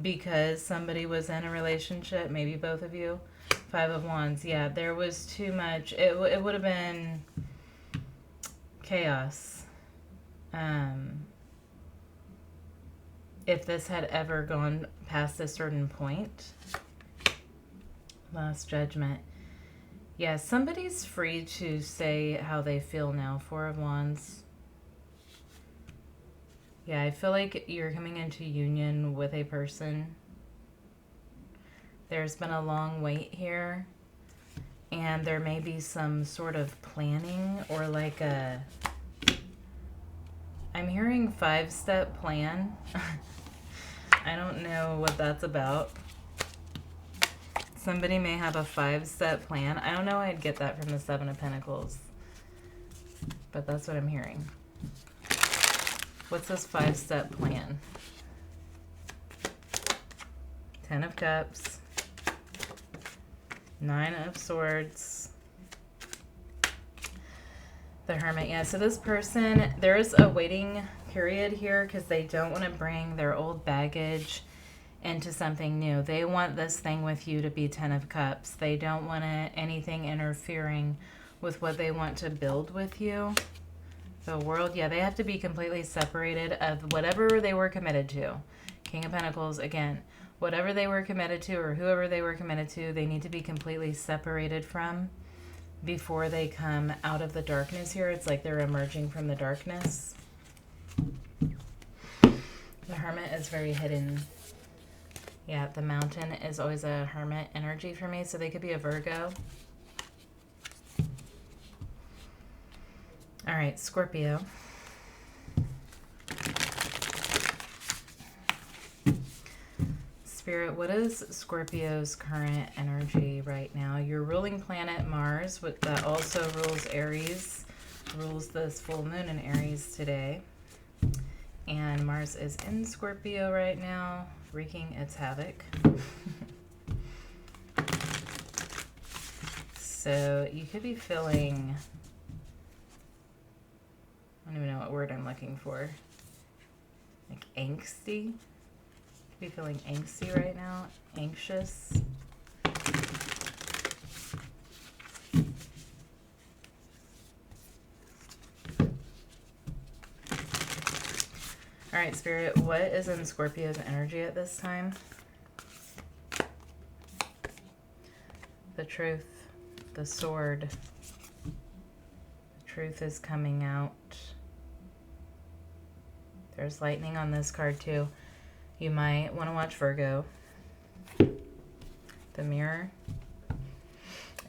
because somebody was in a relationship, maybe both of you. 5 of Wands. Yeah, there was too much. It would have been chaos if this had ever gone past a certain point. Last Judgment. Yeah, somebody's free to say how they feel now. 4 of Wands. Yeah, I feel like you're coming into union with a person. There's been a long wait here, and there may be some sort of planning, or like a, I'm hearing 5-step plan. I don't know what that's about. Somebody may have a 5-step plan. I don't know why I'd get that from the 7 of Pentacles, but that's what I'm hearing. What's this 5-step plan? 10 of Cups. 9 of Swords. The Hermit. Yeah, so this person, there is a waiting period here because they don't want to bring their old baggage into something new. They want this thing with you to be 10 of Cups. They don't want anything interfering with what they want to build with you. The World, yeah, they have to be completely separated of whatever they were committed to. King of Pentacles, again, whatever they were committed to, or whoever they were committed to, they need to be completely separated from before they come out of the darkness here. It's like they're emerging from the darkness. The Hermit is very hidden. Yeah, the Mountain is always a Hermit energy for me, so they could be a Virgo. All right, Scorpio. Spirit, what is Scorpio's current energy right now? Your ruling planet, Mars, that also rules Aries, rules this full moon in Aries today. And Mars is in Scorpio right now, wreaking its havoc. So you could be feeling, I don't even know what word I'm looking for, like angsty. Be feeling angsty right now, anxious. All right, Spirit, what is in Scorpio's energy at this time? The Truth, the Sword. The Truth is coming out. There's lightning on this card too. You might want to watch Virgo. The Mirror.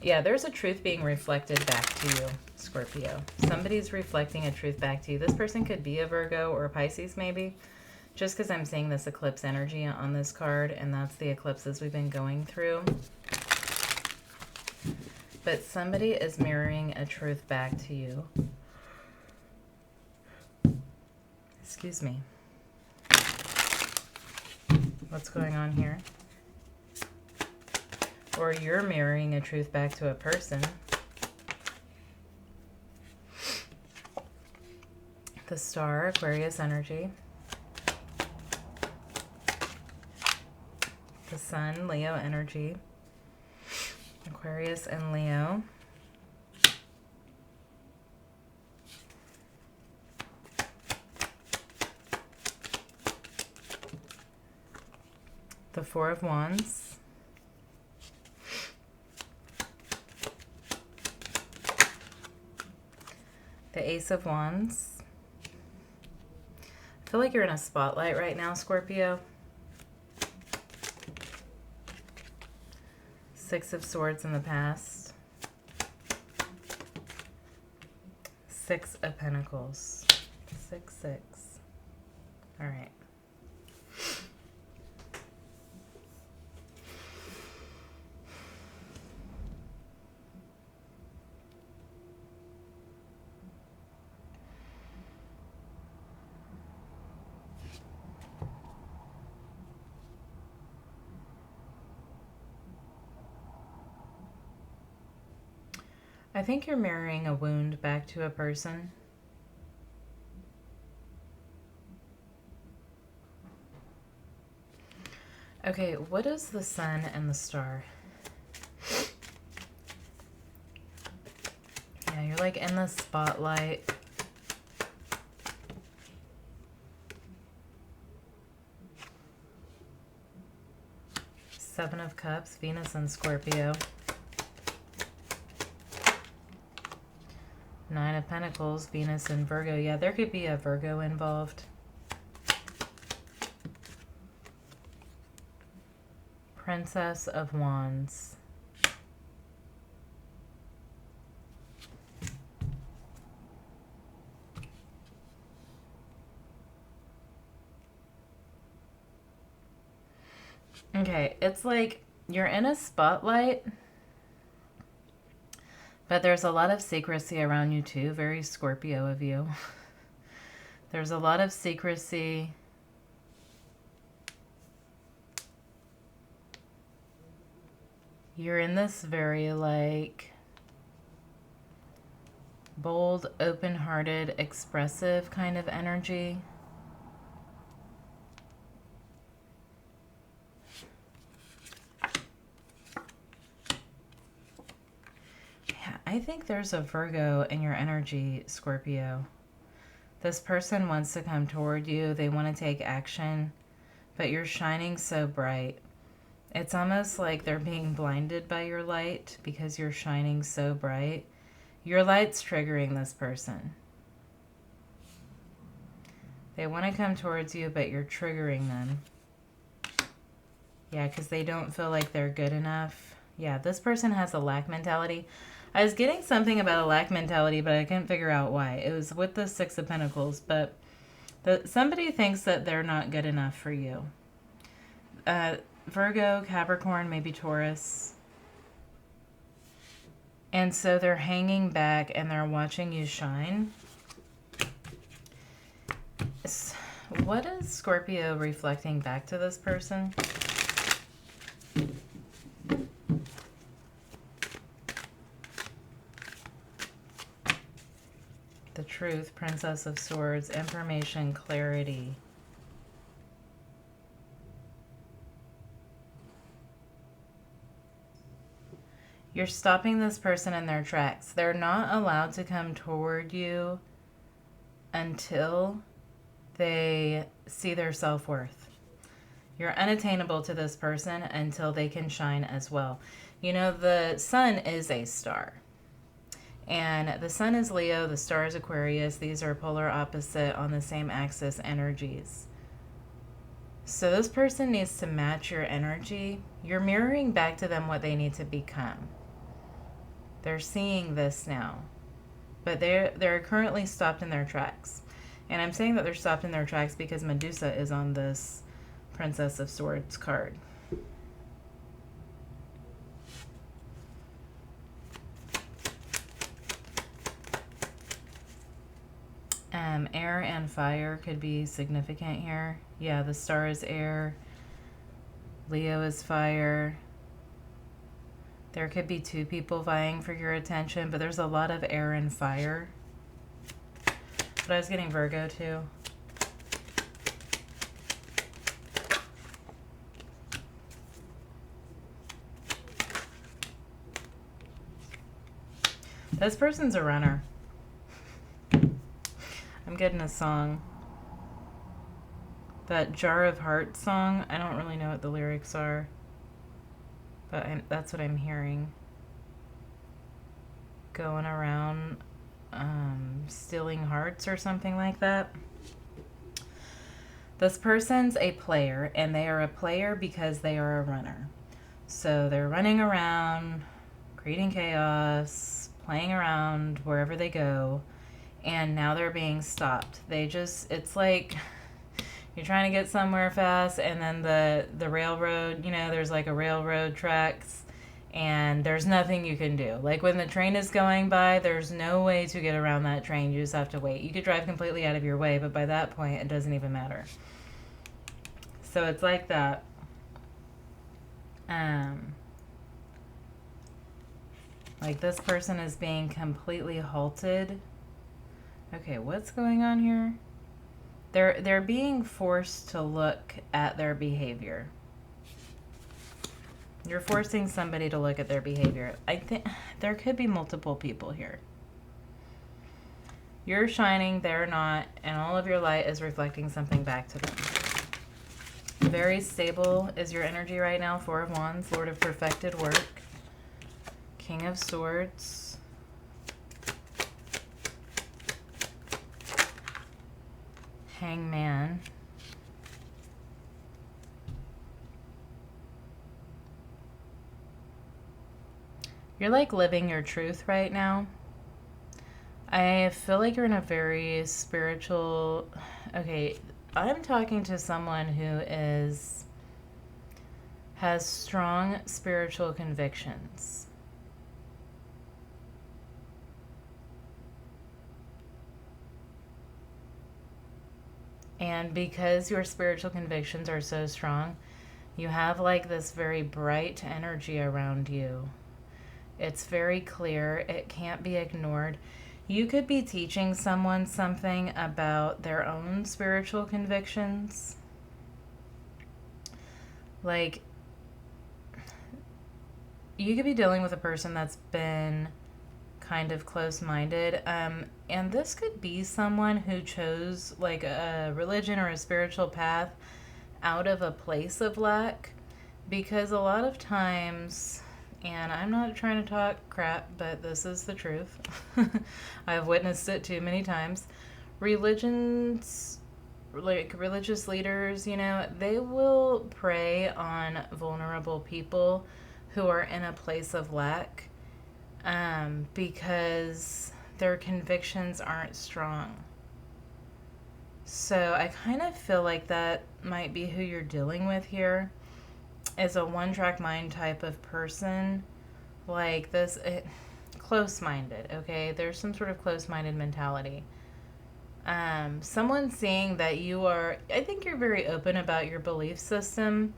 Yeah, there's a truth being reflected back to you, Scorpio. Somebody's reflecting a truth back to you. This person could be a Virgo or a Pisces maybe. Just because I'm seeing this eclipse energy on this card, and that's the eclipses we've been going through. But somebody is mirroring a truth back to you. Excuse me. What's going on here? Or you're mirroring a truth back to a person. The Star, Aquarius energy. The Sun, Leo energy. Aquarius and Leo. The Four of Wands. The Ace of Wands. I feel like you're in a spotlight right now, Scorpio. Six of Swords in the past. Six of Pentacles. 6, 6. All right. I think you're mirroring a wound back to a person. Okay, what is the sun and the star? Yeah, you're like in the spotlight. Seven of Cups, Venus and Scorpio. Nine of Pentacles, Venus and Virgo. Yeah, there could be a Virgo involved. Princess of Wands. Okay, it's like you're in a spotlight, but there's a lot of secrecy around you too. Very Scorpio of you. There's a lot of secrecy. You're in this very like bold, open-hearted, expressive kind of energy. I think there's a Virgo in your energy, Scorpio. This person wants to come toward you. They want to take action, but you're shining so bright. It's almost like they're being blinded by your light because you're shining so bright. Your light's triggering this person. They want to come towards you, but you're triggering them. Yeah, because they don't feel like they're good enough. Yeah, this person has a lack mentality. I was getting something about a lack mentality, but I couldn't figure out why. It was with the Six of Pentacles, but somebody thinks that they're not good enough for you. Virgo, Capricorn, maybe Taurus. And so they're hanging back and they're watching you shine. What is Scorpio reflecting back to this person? The Truth, Princess of Swords, information, clarity. You're stopping this person in their tracks. They're not allowed to come toward you until they see their self-worth. You're unattainable to this person until they can shine as well. You know, the sun is a star. And the sun is Leo, the star is Aquarius. These are polar opposite on the same axis energies. So this person needs to match your energy. You're mirroring back to them what they need to become. They're seeing this now. But they're currently stopped in their tracks. And I'm saying that they're stopped in their tracks because Medusa is on this Princess of Swords card. Air and fire could be significant here. Yeah, the star is air. Leo is fire. There could be two people vying for your attention, but there's a lot of air and fire. But I was getting Virgo too. This person's a runner. I'm getting a song. That Jar of Hearts song, I don't really know what the lyrics are, but that's what I'm hearing. Going around stealing hearts or something like that. This person's a player, and they are a player because they are a runner. So they're running around, creating chaos, playing around wherever they go, and now they're being stopped. It's like you're trying to get somewhere fast, and then the railroad, there's like a railroad tracks, and there's nothing you can do. Like when the train is going by, there's no way to get around that train. You just have to wait. You could drive completely out of your way, but by that point, it doesn't even matter. So it's like that. Like this person is being completely halted. Okay, what's going on here? They're being forced to look at their behavior. You're forcing somebody to look at their behavior. I think there could be multiple people here. You're shining, they're not, and all of your light is reflecting something back to them. Very stable is your energy right now. Four of Wands, Lord of Perfected Work, King of Swords, Hangman, you're like living your truth right now. I feel like you're in a very spiritual... Okay, I'm talking to someone who has strong spiritual convictions. And because your spiritual convictions are so strong, you have like this very bright energy around you. It's very clear. It can't be ignored. You could be teaching someone something about their own spiritual convictions. Like, you could be dealing with a person that's been kind of close-minded. And this could be someone who chose like a religion or a spiritual path out of a place of lack. Because a lot of times... And I'm not trying to talk crap, but this is the truth. I've witnessed it too many times. Religions, like religious leaders, they will prey on vulnerable people who are in a place of lack because their convictions aren't strong. So I kind of feel like that might be who you're dealing with here. Is a one-track mind type of person, like this, close-minded, okay? There's some sort of close-minded mentality. Someone seeing that I think you're very open about your belief system,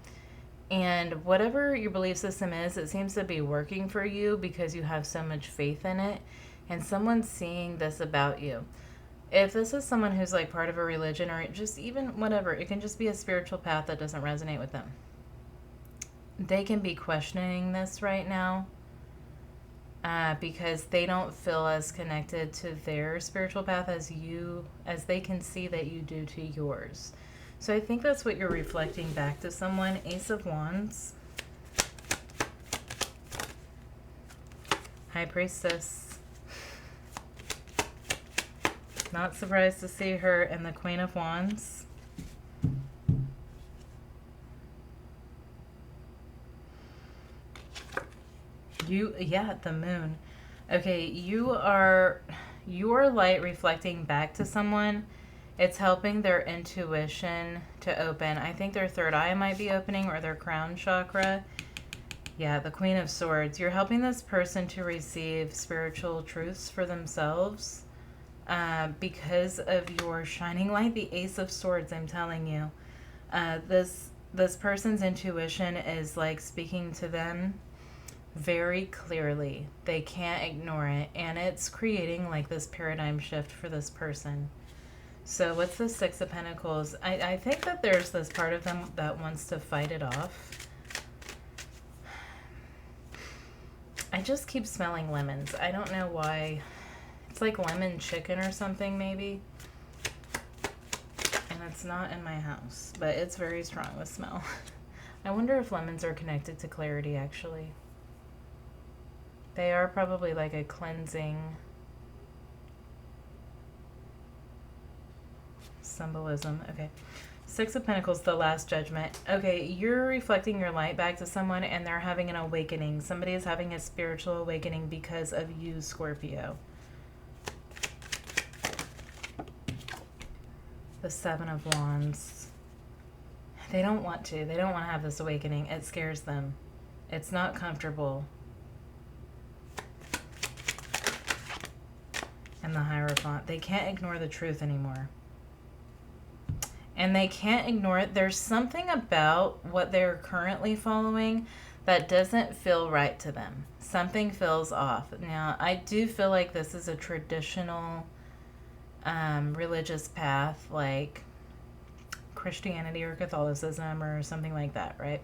and whatever your belief system is, it seems to be working for you because you have so much faith in it, and someone's seeing this about you. If this is someone who's like part of a religion or just even whatever, it can just be a spiritual path that doesn't resonate with them. They can be questioning this right now because they don't feel as connected to their spiritual path as they can see that you do to yours. So I think that's what you're reflecting back to someone. Ace of Wands, High Priestess. Not surprised to see her, and the Queen of Wands. The moon. Okay, your light reflecting back to someone. It's helping their intuition to open. I think their third eye might be opening, or their crown chakra. Yeah, the Queen of Swords. You're helping this person to receive spiritual truths for themselves because of your shining light. The Ace of Swords, I'm telling you. This person's intuition is like speaking to them very clearly. They can't ignore it, and it's creating like this paradigm shift for this person. So what's the Six of Pentacles? I think that there's this part of them that wants to fight it off. I just keep smelling lemons. I don't know why. It's like lemon chicken or something maybe. And it's not in my house, but it's very strong, the smell. I wonder if lemons are connected to clarity actually. They are probably like a cleansing symbolism. Okay, Six of Pentacles, the Last Judgment. Okay, you're reflecting your light back to someone and they're having an awakening. Somebody is having a spiritual awakening because of you, Scorpio. The Seven of Wands. They don't want to. They don't want to have this awakening. It scares them. It's not comfortable. And the Hierophant. They can't ignore the truth anymore. And they can't ignore it. There's something about what they're currently following that doesn't feel right to them. Something feels off. Now, I do feel like this is a traditional religious path, like Christianity or Catholicism or something like that, right?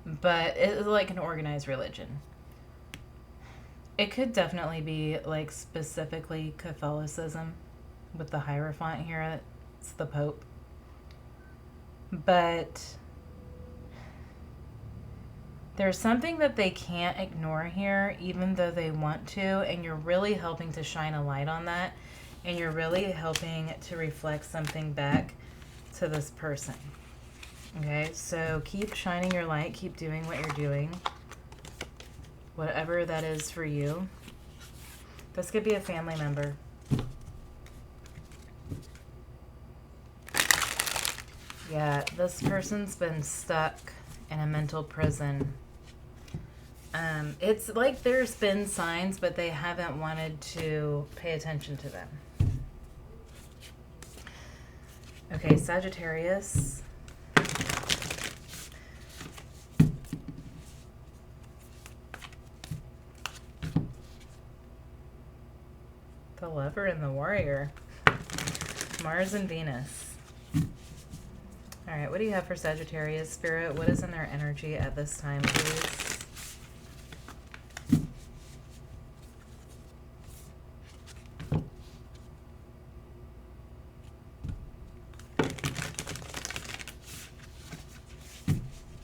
But it's like an organized religion. It could definitely be like specifically Catholicism with the Hierophant here. It's the Pope. But there's something that they can't ignore here, even though they want to, and you're really helping to shine a light on that, and you're really helping to reflect something back to this person. Okay, so keep shining your light, keep doing what you're doing, whatever that is for you. This could be a family member. Yeah, this person's been stuck in a mental prison. It's like there's been signs, but they haven't wanted to pay attention to them. Okay, Sagittarius. The Lover and the Warrior. Mars and Venus. All right, what do you have for Sagittarius, Spirit? What is in their energy at this time, please?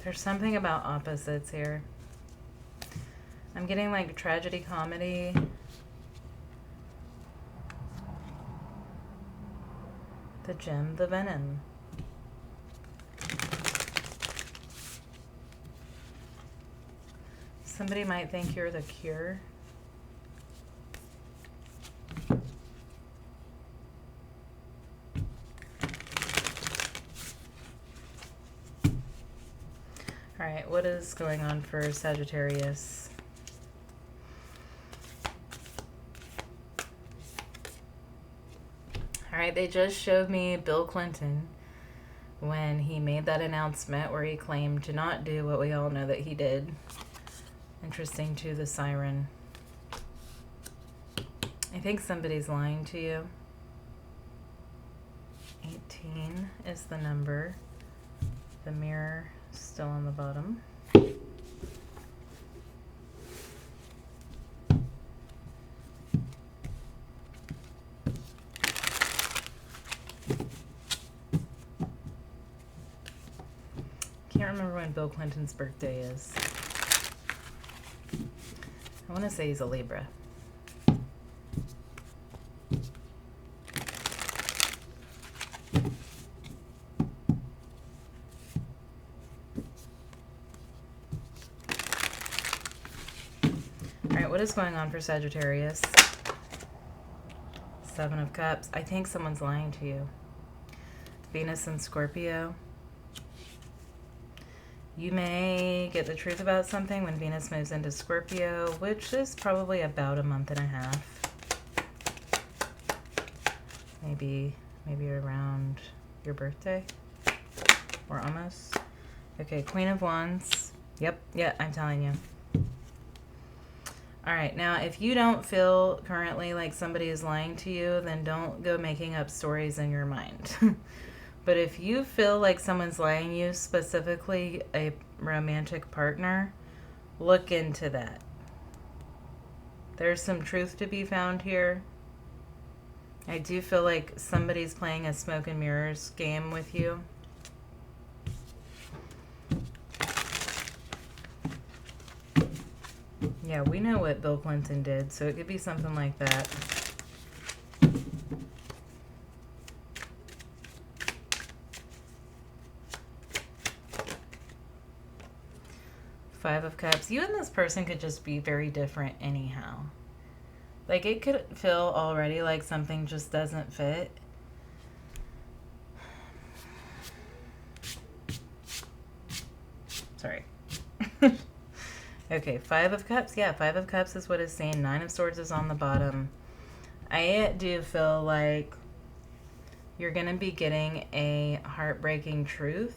There's something about opposites here. I'm getting like tragedy, comedy. The Gem, the Venom. Somebody might think you're the cure. All right, what is going on for Sagittarius? All right, they just showed me Bill Clinton when he made that announcement where he claimed to not do what we all know that he did. Interesting too, the Siren. I think somebody's lying to you. 18 is the number. The Mirror still on the bottom. Can't remember when Bill Clinton's birthday is. I want to say he's a Libra. Alright, what is going on for Sagittarius? Seven of Cups. I think someone's lying to you. Venus and Scorpio. You may get the truth about something when Venus moves into Scorpio, which is probably about a month and a half. Maybe around your birthday, or almost. Okay, Queen of Wands. Yep, yeah, I'm telling you. All right, now if you don't feel currently like somebody is lying to you, then don't go making up stories in your mind. But if you feel like someone's lying to you, specifically a romantic partner, look into that. There's some truth to be found here. I do feel like somebody's playing a smoke and mirrors game with you. Yeah, we know what Bill Clinton did, so it could be something like that. Five of Cups. You and this person could just be very different anyhow. Like, it could feel already like something just doesn't fit. Sorry. Okay, Five of Cups. Yeah, Five of Cups is what it's saying. Nine of Swords is on the bottom. I do feel like you're going to be getting a heartbreaking truth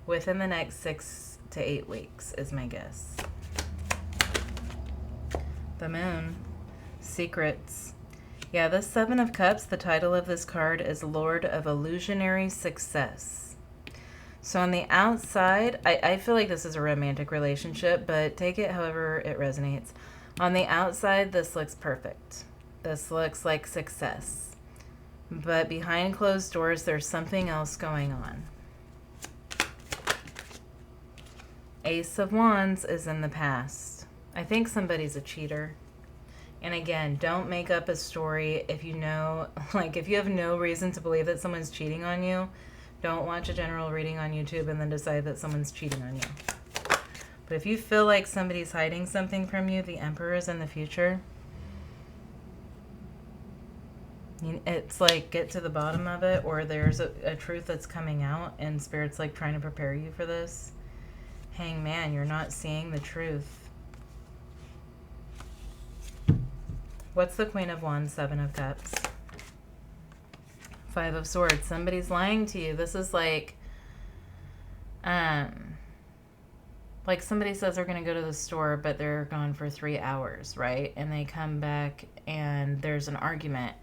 within the next 6 to 8 weeks, is my guess. The Moon. Secrets. Yeah, this Seven of Cups, the title of this card is Lord of Illusionary Success. So on the outside, I feel like this is a romantic relationship, but take it however it resonates. On the outside, this looks perfect. This looks like success. But behind closed doors, there's something else going on. Ace of Wands is in the past. I think somebody's a cheater. And again, don't make up a story if you know, like if you have no reason to believe that someone's cheating on you. Don't watch a general reading on YouTube and then decide that someone's cheating on you. But if you feel like somebody's hiding something from you, the Emperor is in the future. It's like, get to the bottom of it, or there's a truth that's coming out and Spirit's like trying to prepare you for this. Hangman, you're not seeing the truth. What's the Queen of Wands, Seven of Cups? Five of Swords. Somebody's lying to you. This is like somebody says they're going to go to the store, but they're gone for 3 hours, right? And they come back and there's an argument.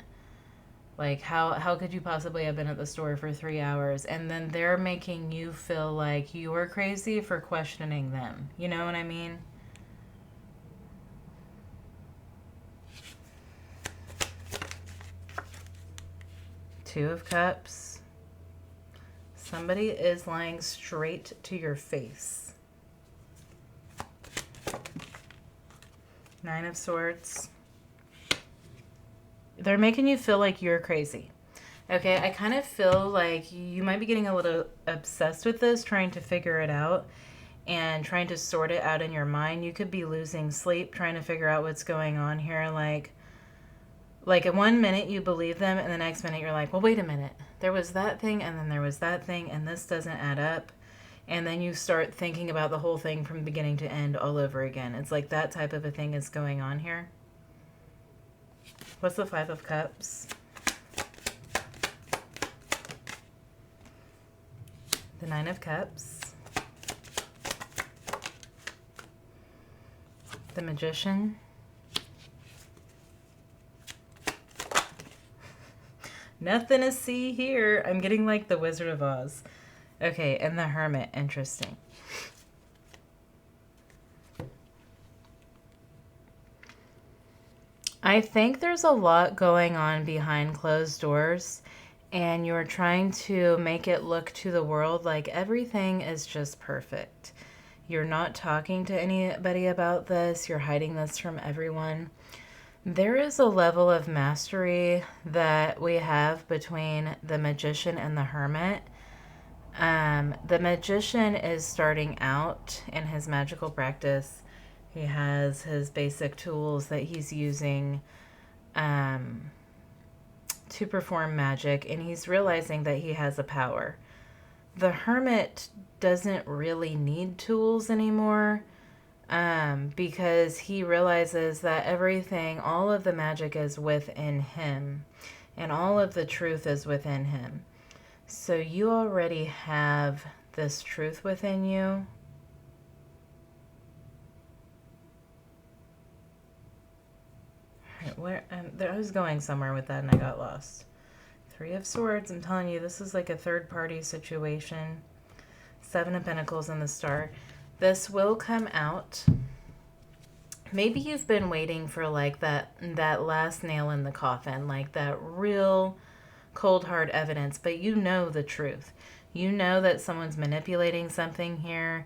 Like, how could you possibly have been at the store for 3 hours? And then they're making you feel like you are crazy for questioning them. You know what I mean? Two of Cups. Somebody is lying straight to your face. Nine of Swords. They're making you feel like you're crazy. Okay, I kind of feel like you might be getting a little obsessed with this, trying to figure it out and trying to sort it out in your mind. You could be losing sleep trying to figure out what's going on here. Like in 1 minute you believe them and the next minute you're like, well, wait a minute. There was that thing and then there was that thing and this doesn't add up. And then you start thinking about the whole thing from beginning to end all over again. It's like that type of a thing is going on here. What's the Five of Cups? The Nine of Cups. The Magician. Nothing to see here. I'm getting like the Wizard of Oz. Okay, and the Hermit. Interesting. I think there's a lot going on behind closed doors, and you're trying to make it look to the world like everything is just perfect. You're not talking to anybody about this. You're hiding this from everyone. There is a level of mastery that we have between the Magician and the Hermit. The Magician is starting out in his magical practice. He has his basic tools that he's using to perform magic, and he's realizing that he has a power. The Hermit doesn't really need tools anymore because he realizes that everything, all of the magic is within him, and all of the truth is within him. So you already have this truth within you. Where I was going somewhere with that and I got lost. Three of Swords. I'm telling you, this is like a third-party situation. Seven of Pentacles and the Star. This will come out. Maybe you've been waiting for like that last nail in the coffin, like that real cold hard evidence, but you know the truth. You know that someone's manipulating something here.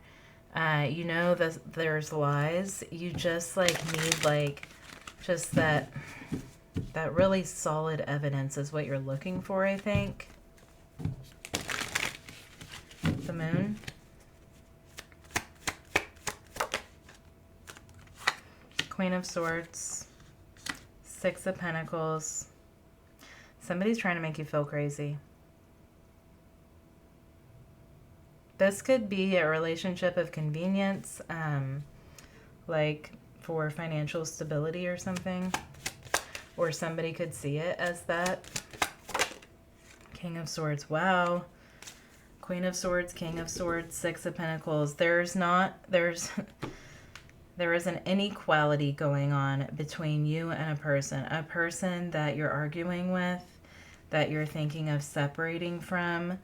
You know that there's lies. You just like need like just that really solid evidence is what you're looking for, I think. The Moon. Queen of Swords, Six of Pentacles. Somebody's trying to make you feel crazy. This could be a relationship of convenience, like for financial stability or something. Or somebody could see it as that. King of Swords, wow. Queen of Swords, King of Swords, Six of Pentacles. There is an inequality going on between you and a person that you're arguing with, that you're thinking of separating from.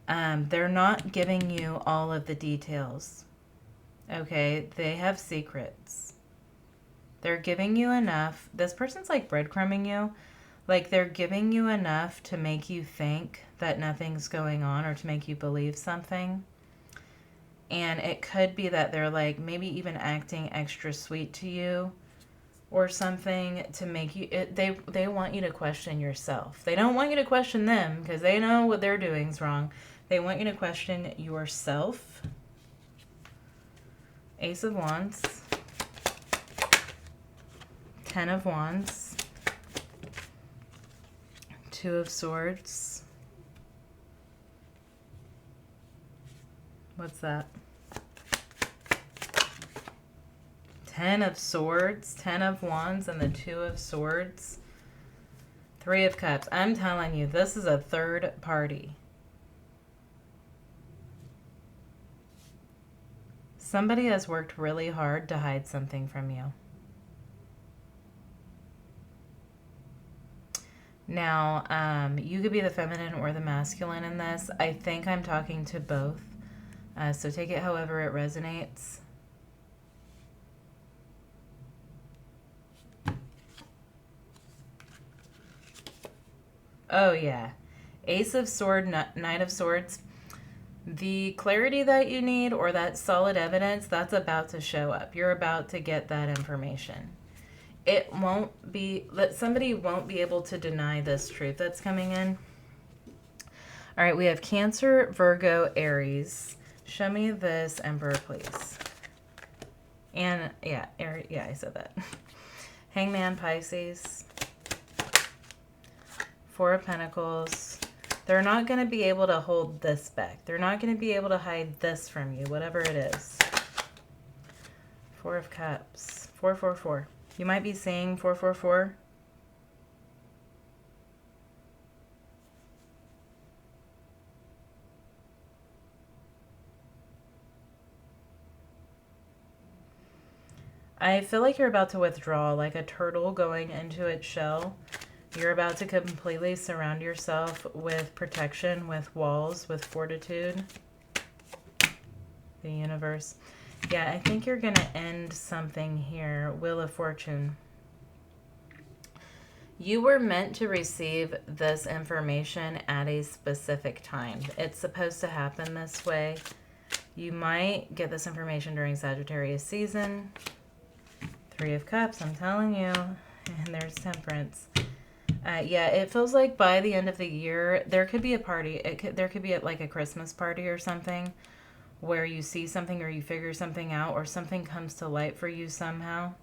They're not giving you all of the details. Okay, they have secrets. They're giving you enough. This person's like breadcrumbing you. Like they're giving you enough to make you think that nothing's going on or to make you believe something. And it could be that they're like maybe even acting extra sweet to you or something to make you, they want you to question yourself. They don't want you to question them because they know what they're doing is wrong. They want you to question yourself. Ace of Wands. Ten of Wands. Two of Swords. What's that? Ten of Swords, Ten of Wands, and the Two of Swords. Three of Cups. I'm telling you, this is a third party. Somebody has worked really hard to hide something from you. Now, you could be the feminine or the masculine in this. I think I'm talking to both. So take it however it resonates. Oh, yeah. Ace of Swords, Knight of Swords. The clarity that you need or that solid evidence, that's about to show up. You're about to get that information. It won't be, somebody won't be able to deny this truth that's coming in. All right, we have Cancer, Virgo, Aries. Show me this Emperor, please. And, yeah, I said that. Hangman, Pisces. Four of Pentacles. They're not going to be able to hold this back. They're not going to be able to hide this from you, whatever it is. Four of Cups. 444. You might be seeing 444. I feel like you're about to withdraw, like a turtle going into its shell. You're about to completely surround yourself with protection, with walls, with fortitude. The universe. Yeah, I think you're going to end something here. Wheel of Fortune. You were meant to receive this information at a specific time. It's supposed to happen this way. You might get this information during Sagittarius season. Three of Cups, I'm telling you. And there's Temperance. Yeah, it feels like by the end of the year, there could be a party. There could be like a Christmas party or something where you see something or you figure something out or something comes to light for you somehow.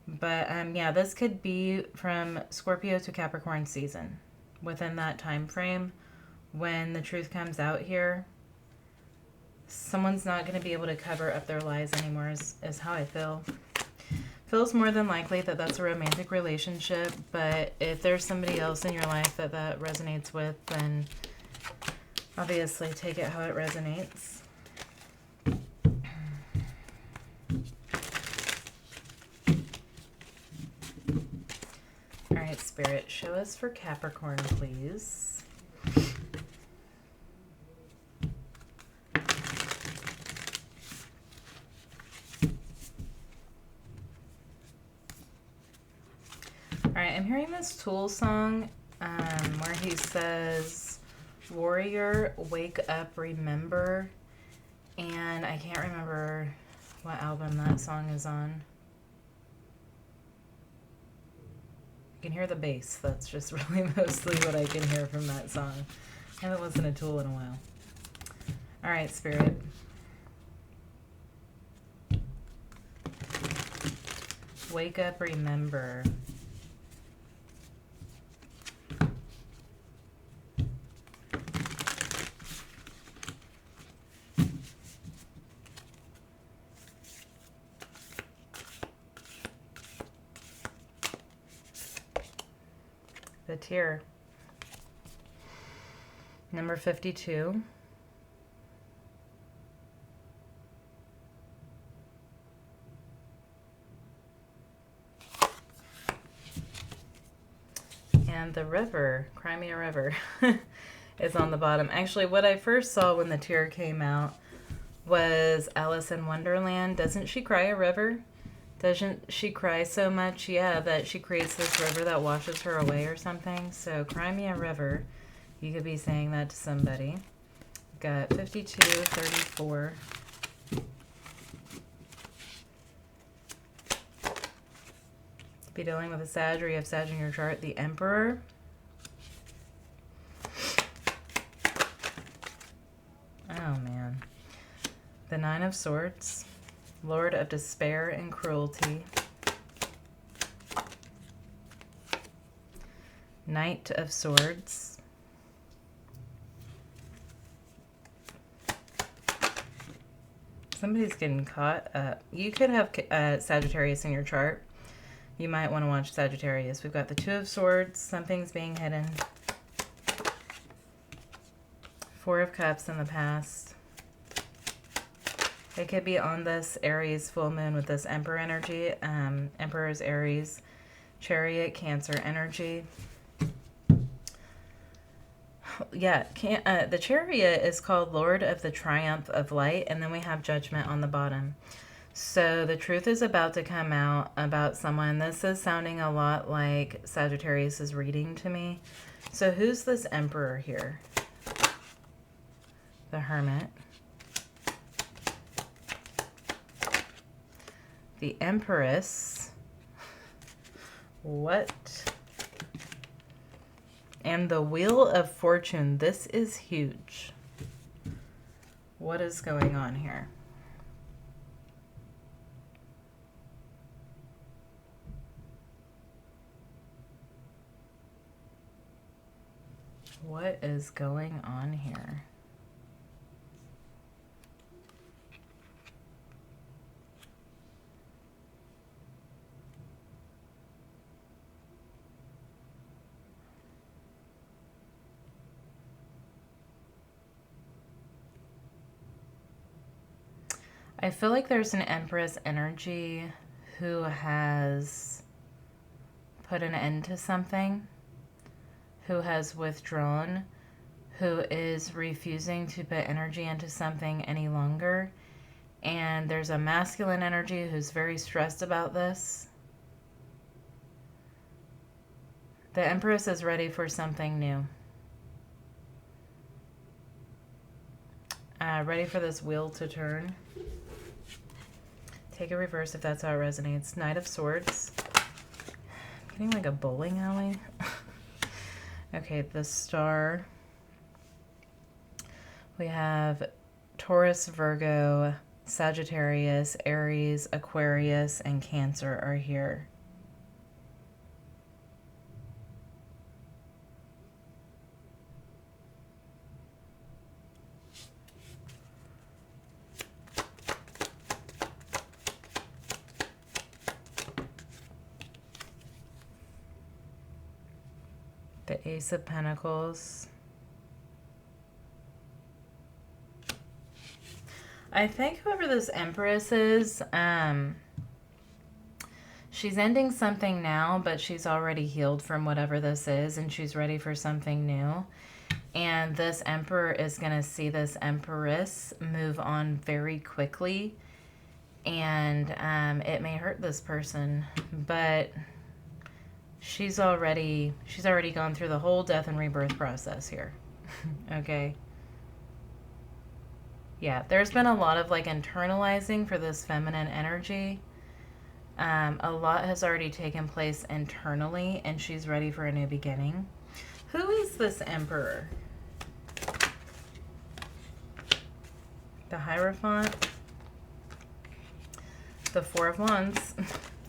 But yeah, this could be from Scorpio to Capricorn season. Within that time frame, when the truth comes out here, someone's not going to be able to cover up their lies anymore is how I feel. Feels more than likely that that's a romantic relationship, but if there's somebody else in your life that resonates with, then obviously take it how it resonates. All right, Spirit, show us for Capricorn, please. All right, I'm hearing this Tool song where he says, "Warrior, wake up, remember," and I can't remember what album that song is on. I can hear the bass. That's just really mostly what I can hear from that song. I haven't listened to Tool in a while. All right, Spirit. Wake up, remember. The tear. Number 52. And the river, Crimea River, is on the bottom. Actually, what I first saw when the tear came out was Alice in Wonderland. Doesn't she cry a river? Doesn't she cry so much, yeah, that she creates this river that washes her away or something? So Crimea River, you could be saying that to somebody. Got 52, 34. Be dealing with a Sag, or you have Sag in your chart. The Emperor. Oh, man. The Nine of Swords. Lord of Despair and Cruelty. Knight of Swords. Somebody's getting caught up. You could have Sagittarius in your chart. You might want to watch Sagittarius. We've got the Two of Swords. Something's being hidden. Four of Cups in the past. It could be on this Aries full moon with this Emperor energy. Emperor's Aries. Chariot, Cancer energy. Yeah, the Chariot is called Lord of the Triumph of Light, and then we have Judgment on the bottom. So the truth is about to come out about someone. This is sounding a lot like Sagittarius is reading to me. So who's this Emperor here? The Hermit. The Empress. What? And the Wheel of Fortune. This is huge. What is going on here? What is going on here? I feel like there's an Empress energy who has put an end to something, who has withdrawn, who is refusing to put energy into something any longer. And there's a masculine energy who's very stressed about this. The Empress is ready for something new. Ready for this wheel to turn. Take a reverse if that's how it resonates. Knight of Swords. I'm getting like a bowling alley. Okay, the Star. We have Taurus, Virgo, Sagittarius, Aries, Aquarius, and Cancer are here. The Ace of Pentacles. I think whoever this Empress is, she's ending something now, but she's already healed from whatever this is, and she's ready for something new. And this Emperor is going to see this Empress move on very quickly, and it may hurt this person, but she's already gone through the whole death and rebirth process here. Okay. Yeah, there's been a lot of like internalizing for this feminine energy. A lot has already taken place internally, and she's ready for a new beginning. Who is this Emperor? The Hierophant. The Four of Wands.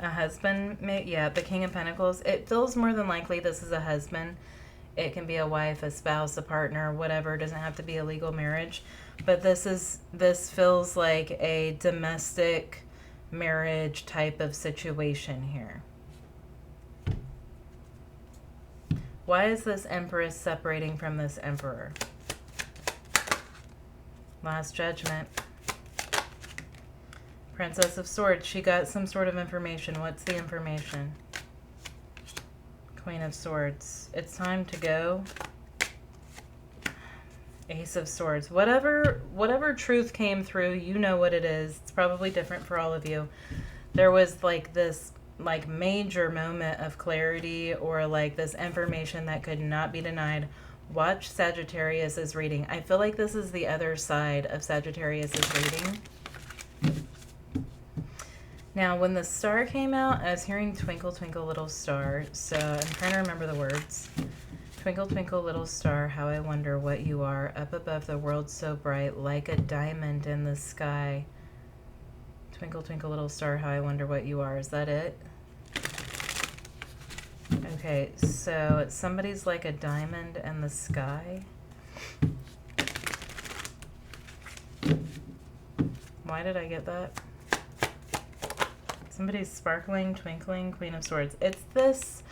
A husband, yeah, the King of Pentacles. It feels more than likely this is a husband. It can be a wife, a spouse, a partner, whatever. It doesn't have to be a legal marriage. But this feels like a domestic marriage type of situation here. Why is this Empress separating from this Emperor? Last Judgment. Princess of Swords. She got some sort of information. What's the information? Queen of Swords. It's time to go. Ace of Swords. Whatever truth came through, you know what it is. It's probably different for all of you. There was like this major moment of clarity, or like this information that could not be denied. Watch Sagittarius's reading. I feel like this is the other side of Sagittarius's reading. Now, when the star came out, I was hearing Twinkle, Twinkle, Little Star. So I'm trying to remember the words. Twinkle, twinkle, little star, how I wonder what you are. Up above the world so bright, like a diamond in the sky. Twinkle, twinkle, little star, how I wonder what you are. Is that it? Okay, so somebody's like a diamond in the sky. Why did I get that? Somebody's sparkling, twinkling, Queen of Swords. It's this.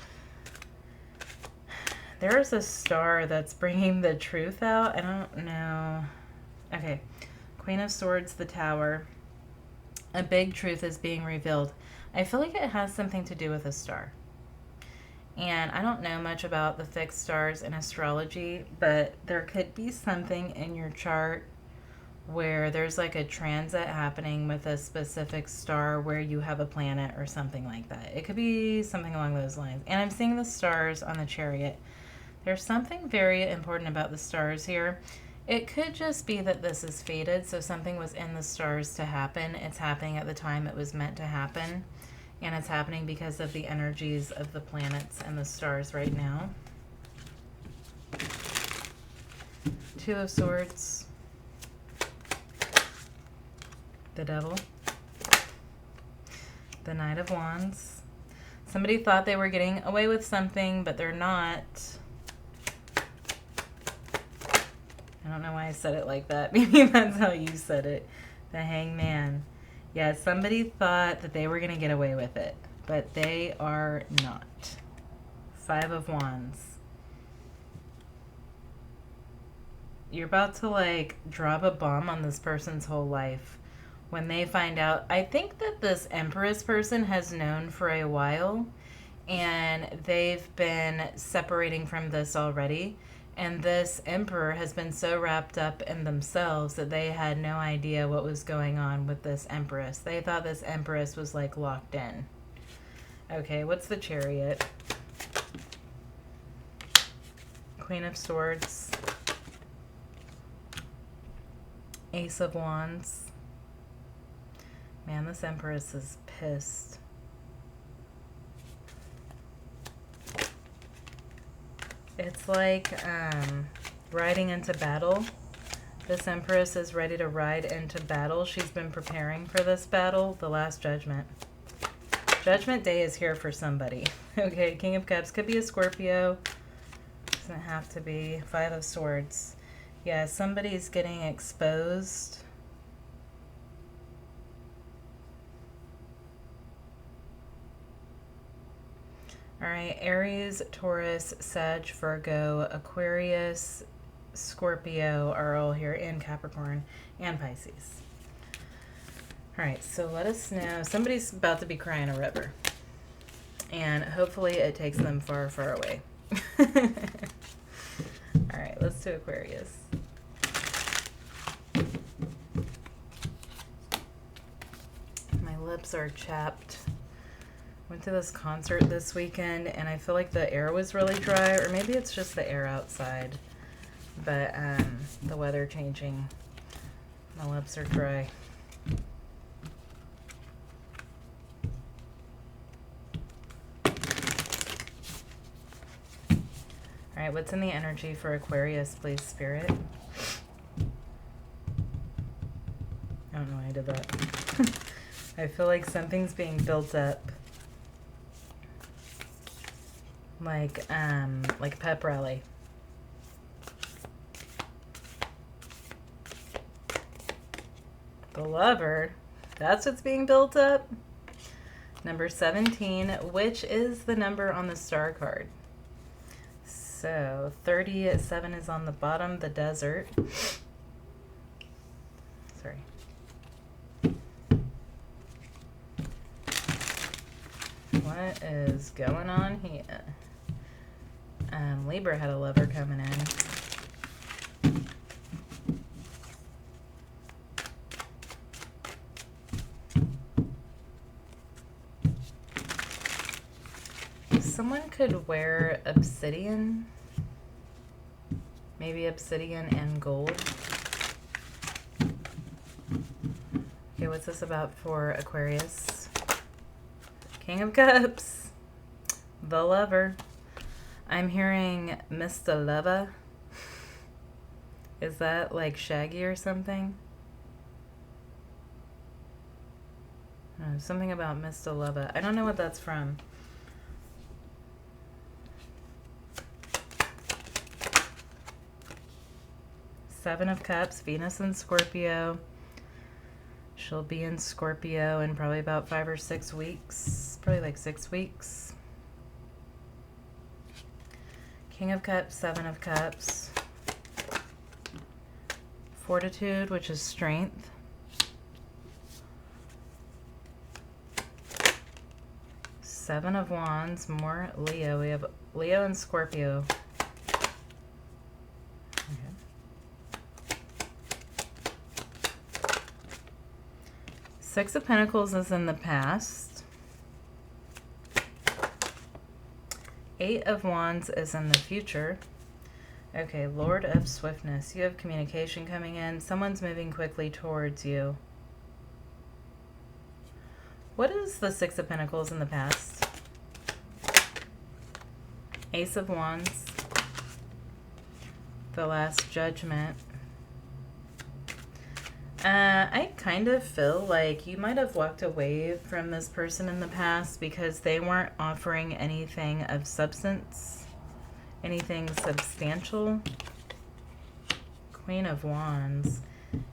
There's a star that's bringing the truth out. I don't know. Okay. Queen of Swords, the Tower. A big truth is being revealed. I feel like it has something to do with a star. And I don't know much about the fixed stars in astrology, but there could be something in your chart where there's like a transit happening with a specific star where you have a planet or something like that. It could be something along those lines. And I'm seeing the stars on the Chariot. There's something very important about the stars here. It could just be that this is fated, so something was in the stars to happen. It's happening at the time it was meant to happen. And it's happening because of the energies of the planets and the stars right now. Two of Swords. The Devil. The Knight of Wands. Somebody thought they were getting away with something, but they're not. I don't know why I said it like that. Maybe that's how you said it. The Hangman. Yeah, somebody thought that they were going to get away with it, but they are not. Five of Wands. You're about to like drop a bomb on this person's whole life. When they find out, I think that this Empress person has known for a while, and they've been separating from this already. And this Emperor has been so wrapped up in themselves that they had no idea what was going on with this Empress. They thought this Empress was like locked in. Okay, what's the Chariot? Queen of Swords. Ace of Wands. Man, this Empress is pissed. It's like riding into battle. This Empress is ready to ride into battle. She's been preparing for this battle. The Last Judgment. Judgment Day is here for somebody. Okay, King of Cups. Could be a Scorpio. Doesn't have to be. Five of Swords. Yeah, somebody's getting exposed. All right, Aries, Taurus, Sag, Virgo, Aquarius, Scorpio are all here, and Capricorn, and Pisces. All right, so let us know. Somebody's about to be crying a river, and hopefully it takes them far, far away. All right, let's do Aquarius. My lips are chapped. Went to this concert this weekend, and I feel like the air was really dry, or maybe it's just the air outside, but the weather changing. My lips are dry. All right, what's in the energy for Aquarius, please, Spirit? I don't know why I did that. I feel like something's being built up. Like a pep rally. The Lover. That's what's being built up. Number 17, which is the number on the star card. So 37 is on the bottom, the desert. Sorry. What is going on here? Libra had a lover coming in. Someone could wear obsidian. Maybe obsidian and gold. Okay, what's this about for Aquarius? King of Cups. The Lover. I'm hearing Mr. Lover. Is that like Shaggy or something? Something about Mr. Lover. I don't know what that's from. Seven of Cups, Venus in Scorpio. She'll be in Scorpio in probably about 5 or 6 weeks. Probably like 6 weeks. King of Cups, Seven of Cups. Fortitude, which is strength. Seven of Wands, more Leo. We have Leo and Scorpio. Six of Pentacles is in the past. Eight of Wands is in the future. Okay, Lord of Swiftness. You have communication coming in. Someone's moving quickly towards you. What is the Six of Pentacles in the past? Ace of Wands. The Last Judgment. I kind of feel like you might have walked away from this person in the past because they weren't offering anything of substance, anything substantial. Queen of Wands.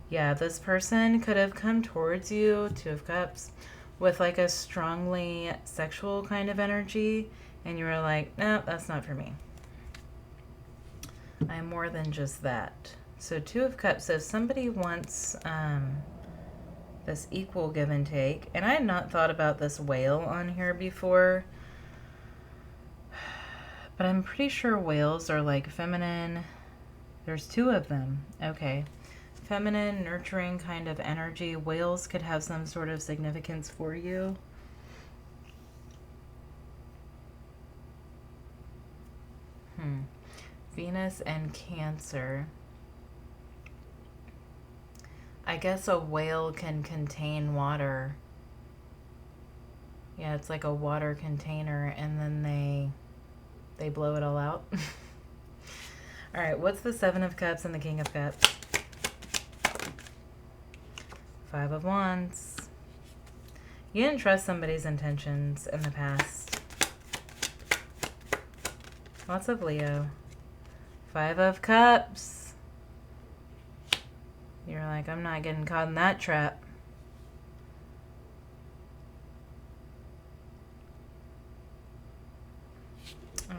Yeah, this person could have come towards you, Two of Cups, with like a strongly sexual kind of energy, and you were like, no, that's not for me. I'm more than just that. So Two of Cups, so somebody wants this equal give and take. And I had not thought about this whale on here before. But I'm pretty sure whales are like feminine. There's two of them. Okay. Feminine, nurturing kind of energy. Whales could have some sort of significance for you. Venus and Cancer. I guess a whale can contain water. Yeah, it's like a water container, and then they blow it all out. All right, what's the Seven of Cups and the King of Cups? Five of Wands. You didn't trust somebody's intentions in the past. Lots of Leo. Five of Cups. You're like, I'm not getting caught in that trap.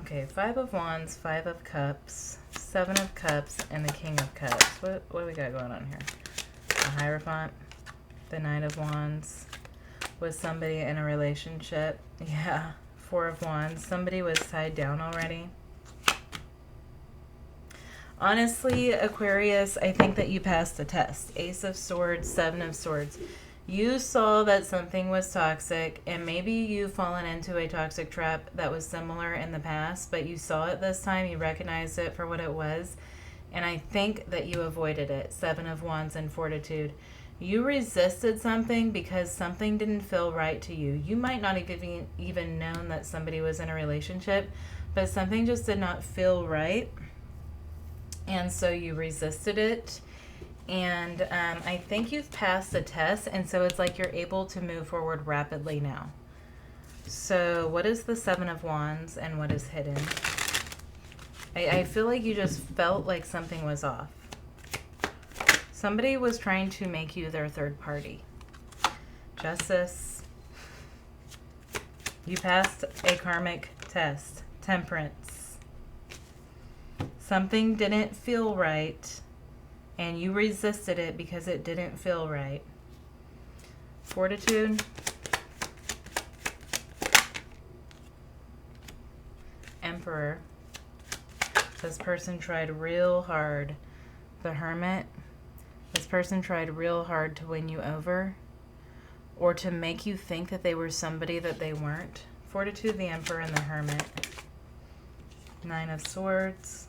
Okay, Five of Wands, Five of Cups, Seven of Cups, and the King of Cups. What do we got going on here? The Hierophant, the Knight of Wands. Was somebody in a relationship? Yeah, Four of Wands. Somebody was tied down already. Honestly, Aquarius, I think that you passed the test. Ace of Swords, Seven of Swords. You saw that something was toxic, and maybe you've fallen into a toxic trap that was similar in the past, but you saw it this time, you recognized it for what it was, and I think that you avoided it. Seven of Wands and Fortitude. You resisted something because something didn't feel right to you. You might not have even known that somebody was in a relationship, but something just did not feel right. And so you resisted it, And I think you've passed the test, and so it's like you're able to move forward rapidly now. So what is the Seven of Wands and what is hidden? I feel like you just felt like something was off. Somebody was trying to make you their third party. Justice. You passed a karmic test. Temperance. Something didn't feel right, and you resisted it because it didn't feel right. Fortitude. Emperor. This person tried real hard. The Hermit. This person tried real hard to win you over, or to make you think that they were somebody that they weren't. Fortitude, the Emperor, and the Hermit. Nine of Swords.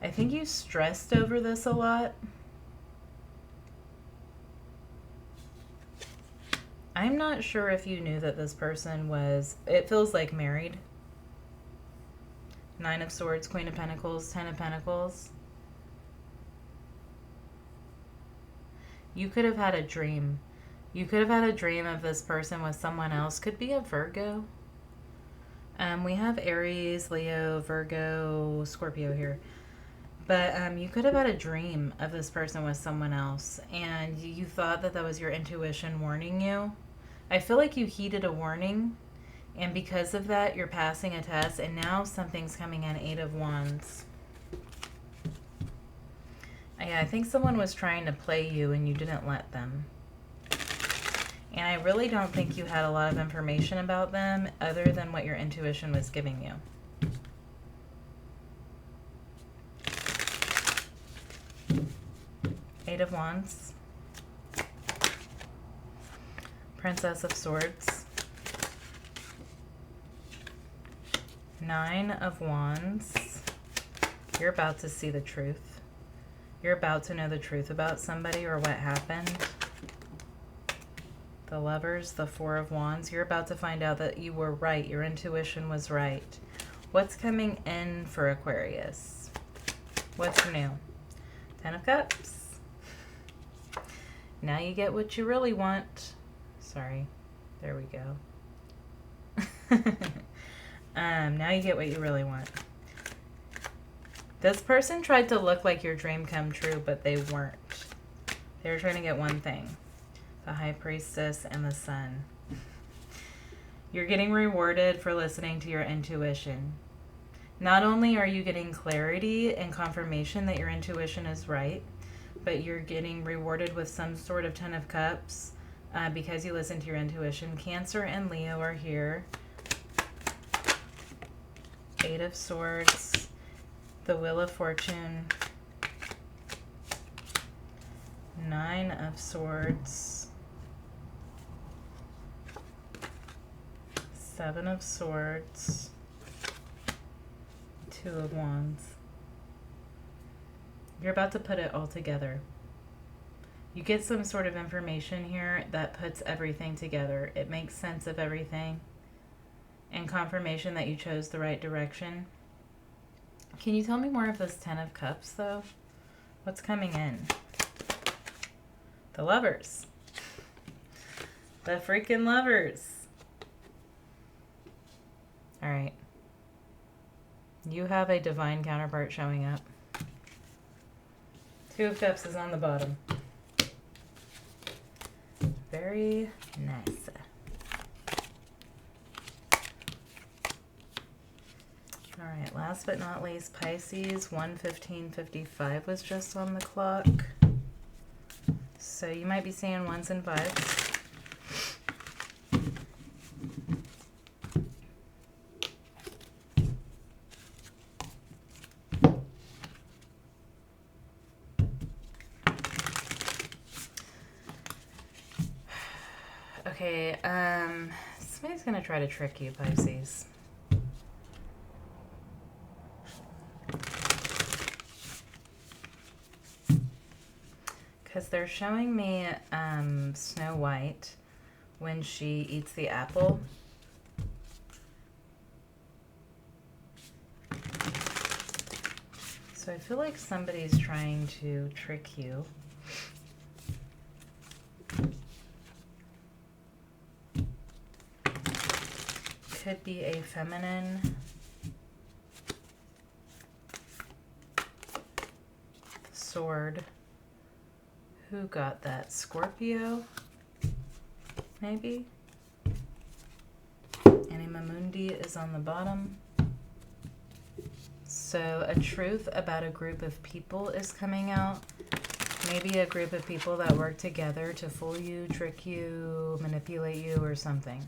I think you stressed over this a lot. I'm not sure if you knew that this person was, it feels like married. Nine of Swords, Queen of Pentacles, Ten of Pentacles. You could have had a dream. You could have had a dream of this person with someone else. Could be a Virgo. We have Aries, Leo, Virgo, Scorpio here. But you could have had a dream of this person with someone else, and you thought that that was your intuition warning you. I feel like you heeded a warning, and because of that, you're passing a test, and now something's coming in. Eight of Wands. Yeah, I think someone was trying to play you, and you didn't let them. And I really don't think you had a lot of information about them other than what your intuition was giving you. Eight of Wands. Princess of Swords. Nine of Wands. You're about to see the truth. You're about to know the truth about somebody or what happened. The Lovers, the Four of Wands. You're about to find out that you were right. Your intuition was right. What's coming in for Aquarius? What's new? Ten of Cups. Now you get what you really want. Sorry. There we go. Now you get what you really want. This person tried to look like your dream come true, but they weren't. They were trying to get one thing. The High Priestess and the Sun. You're getting rewarded for listening to your intuition. Not only are you getting clarity and confirmation that your intuition is right, but you're getting rewarded with some sort of Ten of Cups because you listen to your intuition. Cancer and Leo are here. Eight of Swords. The Wheel of Fortune. Nine of Swords. Seven of Swords. Two of Wands. You're about to put it all together. You get some sort of information here that puts everything together. It makes sense of everything. And confirmation that you chose the right direction. Can you tell me more of this Ten of Cups, though? What's coming in? The Lovers. The freaking Lovers. All right. You have a divine counterpart showing up. Two of Cups is on the bottom. Very nice. All right, last but not least, Pisces. 1:15:55 was just on the clock. So you might be seeing ones and fives. Okay, somebody's gonna try to trick you, Pisces. Because they're showing me Snow White when she eats the apple. So I feel like somebody's trying to trick you. Could be a feminine. Sword. Who got that? Scorpio? Maybe? Anima Mundi is on the bottom. So a truth about a group of people is coming out. Maybe a group of people that work together to fool you, trick you, manipulate you, or something.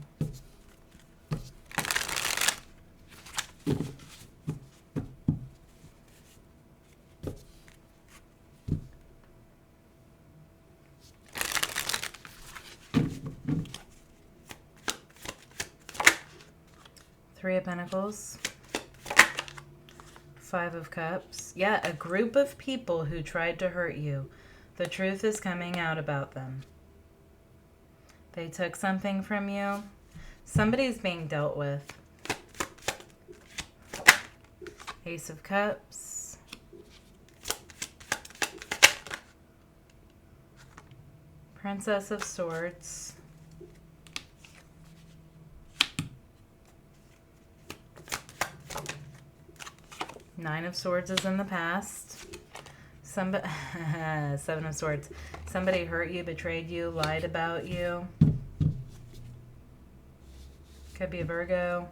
Three of Pentacles. Five of Cups. Yeah, a group of people who tried to hurt you. The truth is coming out about them. They took something from you. Somebody's being dealt with. Ace of Cups. Princess of Swords. Nine of Swords is in the past. Seven of Swords. Somebody hurt you, betrayed you, lied about you. Could be a Virgo.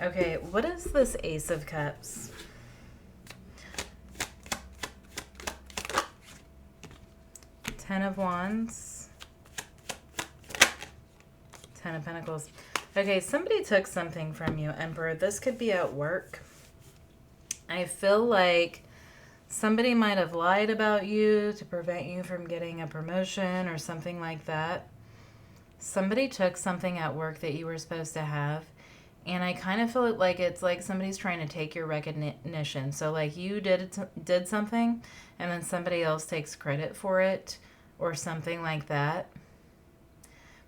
Okay, what is this Ace of Cups? Ten of Wands. Ten of Pentacles. Okay, somebody took something from you, Emperor. This could be at work. I feel like somebody might have lied about you to prevent you from getting a promotion or something like that. Somebody took something at work that you were supposed to have. And I kind of feel like it's like somebody's trying to take your recognition. So like you did something and then somebody else takes credit for it or something like that.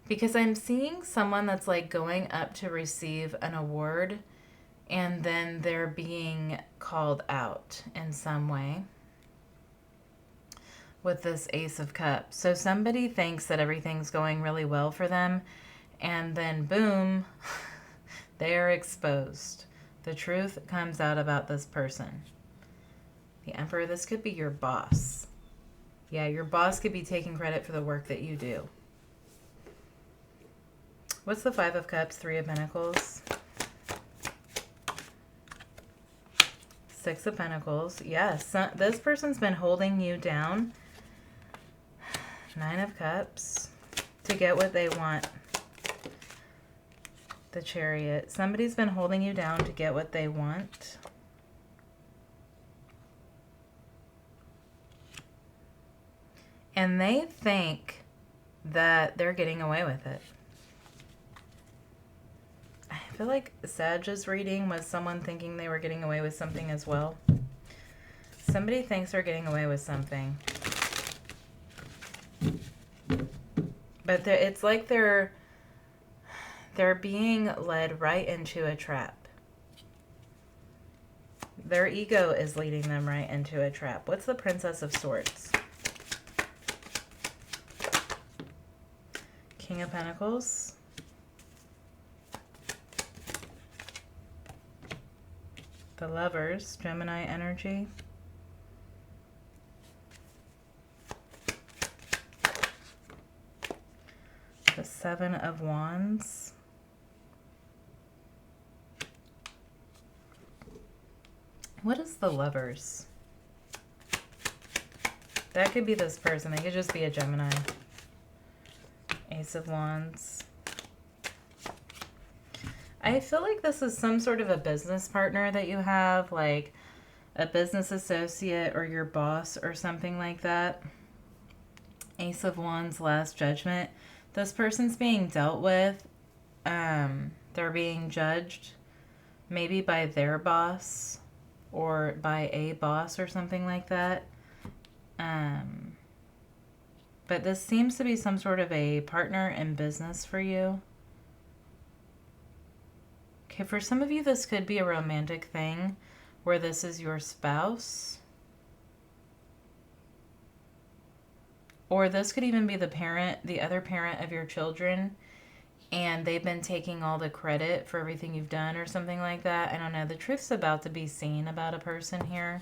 Because I'm seeing someone that's like going up to receive an award and then they're being called out in some way with this Ace of Cups. So somebody thinks that everything's going really well for them and then boom, they are exposed. The truth comes out about this person. The Emperor, this could be your boss. Yeah, your boss could be taking credit for the work that you do. What's the Five of Cups, Three of Pentacles? Six of Pentacles. Yes, this person's been holding you down. Nine of Cups to get what they want. The Chariot. Somebody's been holding you down to get what they want. And they think that they're getting away with it. I feel like Sag's reading was someone thinking they were getting away with something as well. Somebody thinks they're getting away with something. But it's like they're being led right into a trap. Their ego is leading them right into a trap. What's the Princess of Swords? King of Pentacles. The Lovers, Gemini energy. The Seven of Wands. What is the Lovers? That could be this person. They could just be a Gemini. Ace of Wands. I feel like this is some sort of a business partner that you have, like a business associate or your boss or something like that. Ace of Wands, Last Judgment. This person's being dealt with. They're being judged maybe by their boss or by a boss or something like that. But this seems to be some sort of a partner in business for you. Okay, for some of you, this could be a romantic thing where this is your spouse. Or this could even be the parent, the other parent of your children, and they've been taking all the credit for everything you've done or something like that. I don't know. The truth's about to be seen about a person here.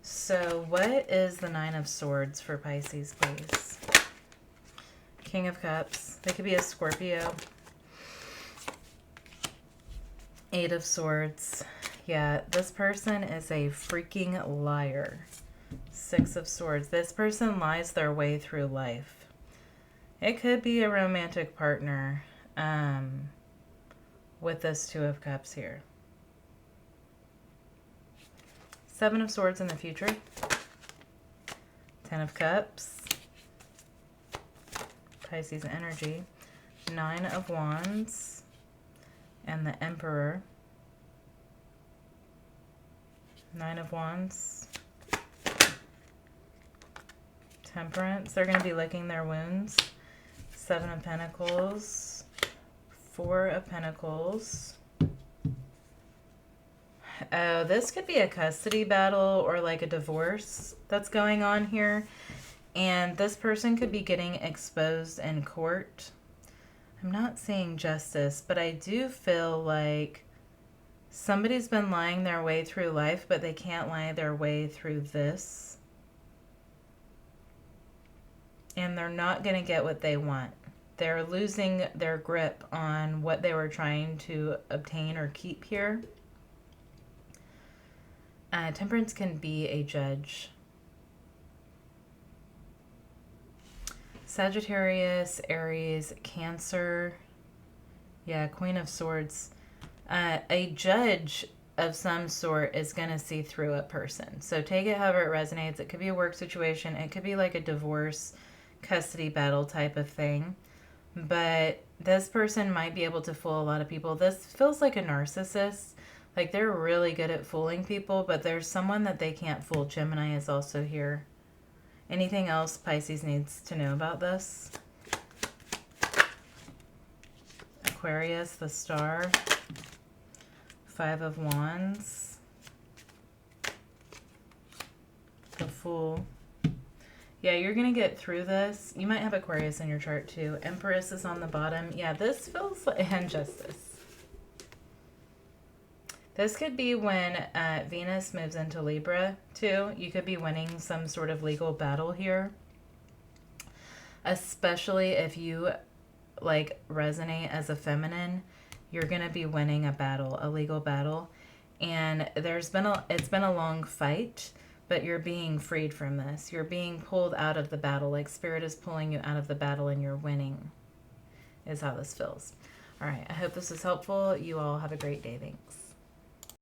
So what is the Nine of Swords for Pisces, please? King of Cups. They could be a Scorpio. Eight of Swords. Yeah, this person is a freaking liar. Six of Swords. This person lies their way through life. It could be a romantic partner with this Two of Cups here. Seven of Swords in the future. Ten of Cups. Pisces energy. Nine of Wands. And the Emperor. Nine of Wands. Temperance. They're going to be licking their wounds. Seven of Pentacles. Four of Pentacles. Oh, this could be a custody battle or like a divorce that's going on here. And this person could be getting exposed in court. I'm not seeing justice, but I do feel like somebody's been lying their way through life, but they can't lie their way through this. And they're not going to get what they want. They're losing their grip on what they were trying to obtain or keep here. Temperance can be a judge. Sagittarius, Aries, Cancer. Yeah, Queen of Swords. A judge of some sort is going to see through a person. So take it however it resonates. It could be a work situation. It could be like a divorce, custody battle type of thing. But this person might be able to fool a lot of people. This feels like a narcissist. Like they're really good at fooling people, but there's someone that they can't fool. Gemini is also here. Anything else Pisces needs to know about this? Aquarius, the Star. Five of Wands. The Fool. Yeah, you're going to get through this. You might have Aquarius in your chart too. Empress is on the bottom. Yeah, this feels like injustice. This could be when Venus moves into Libra, too. You could be winning some sort of legal battle here. Especially if you, like, resonate as a feminine. You're going to be winning a battle, a legal battle. And it's been a long fight, but you're being freed from this. You're being pulled out of the battle. Like, Spirit is pulling you out of the battle and you're winning, is how this feels. All right, I hope this was helpful. You all have a great day. Thanks.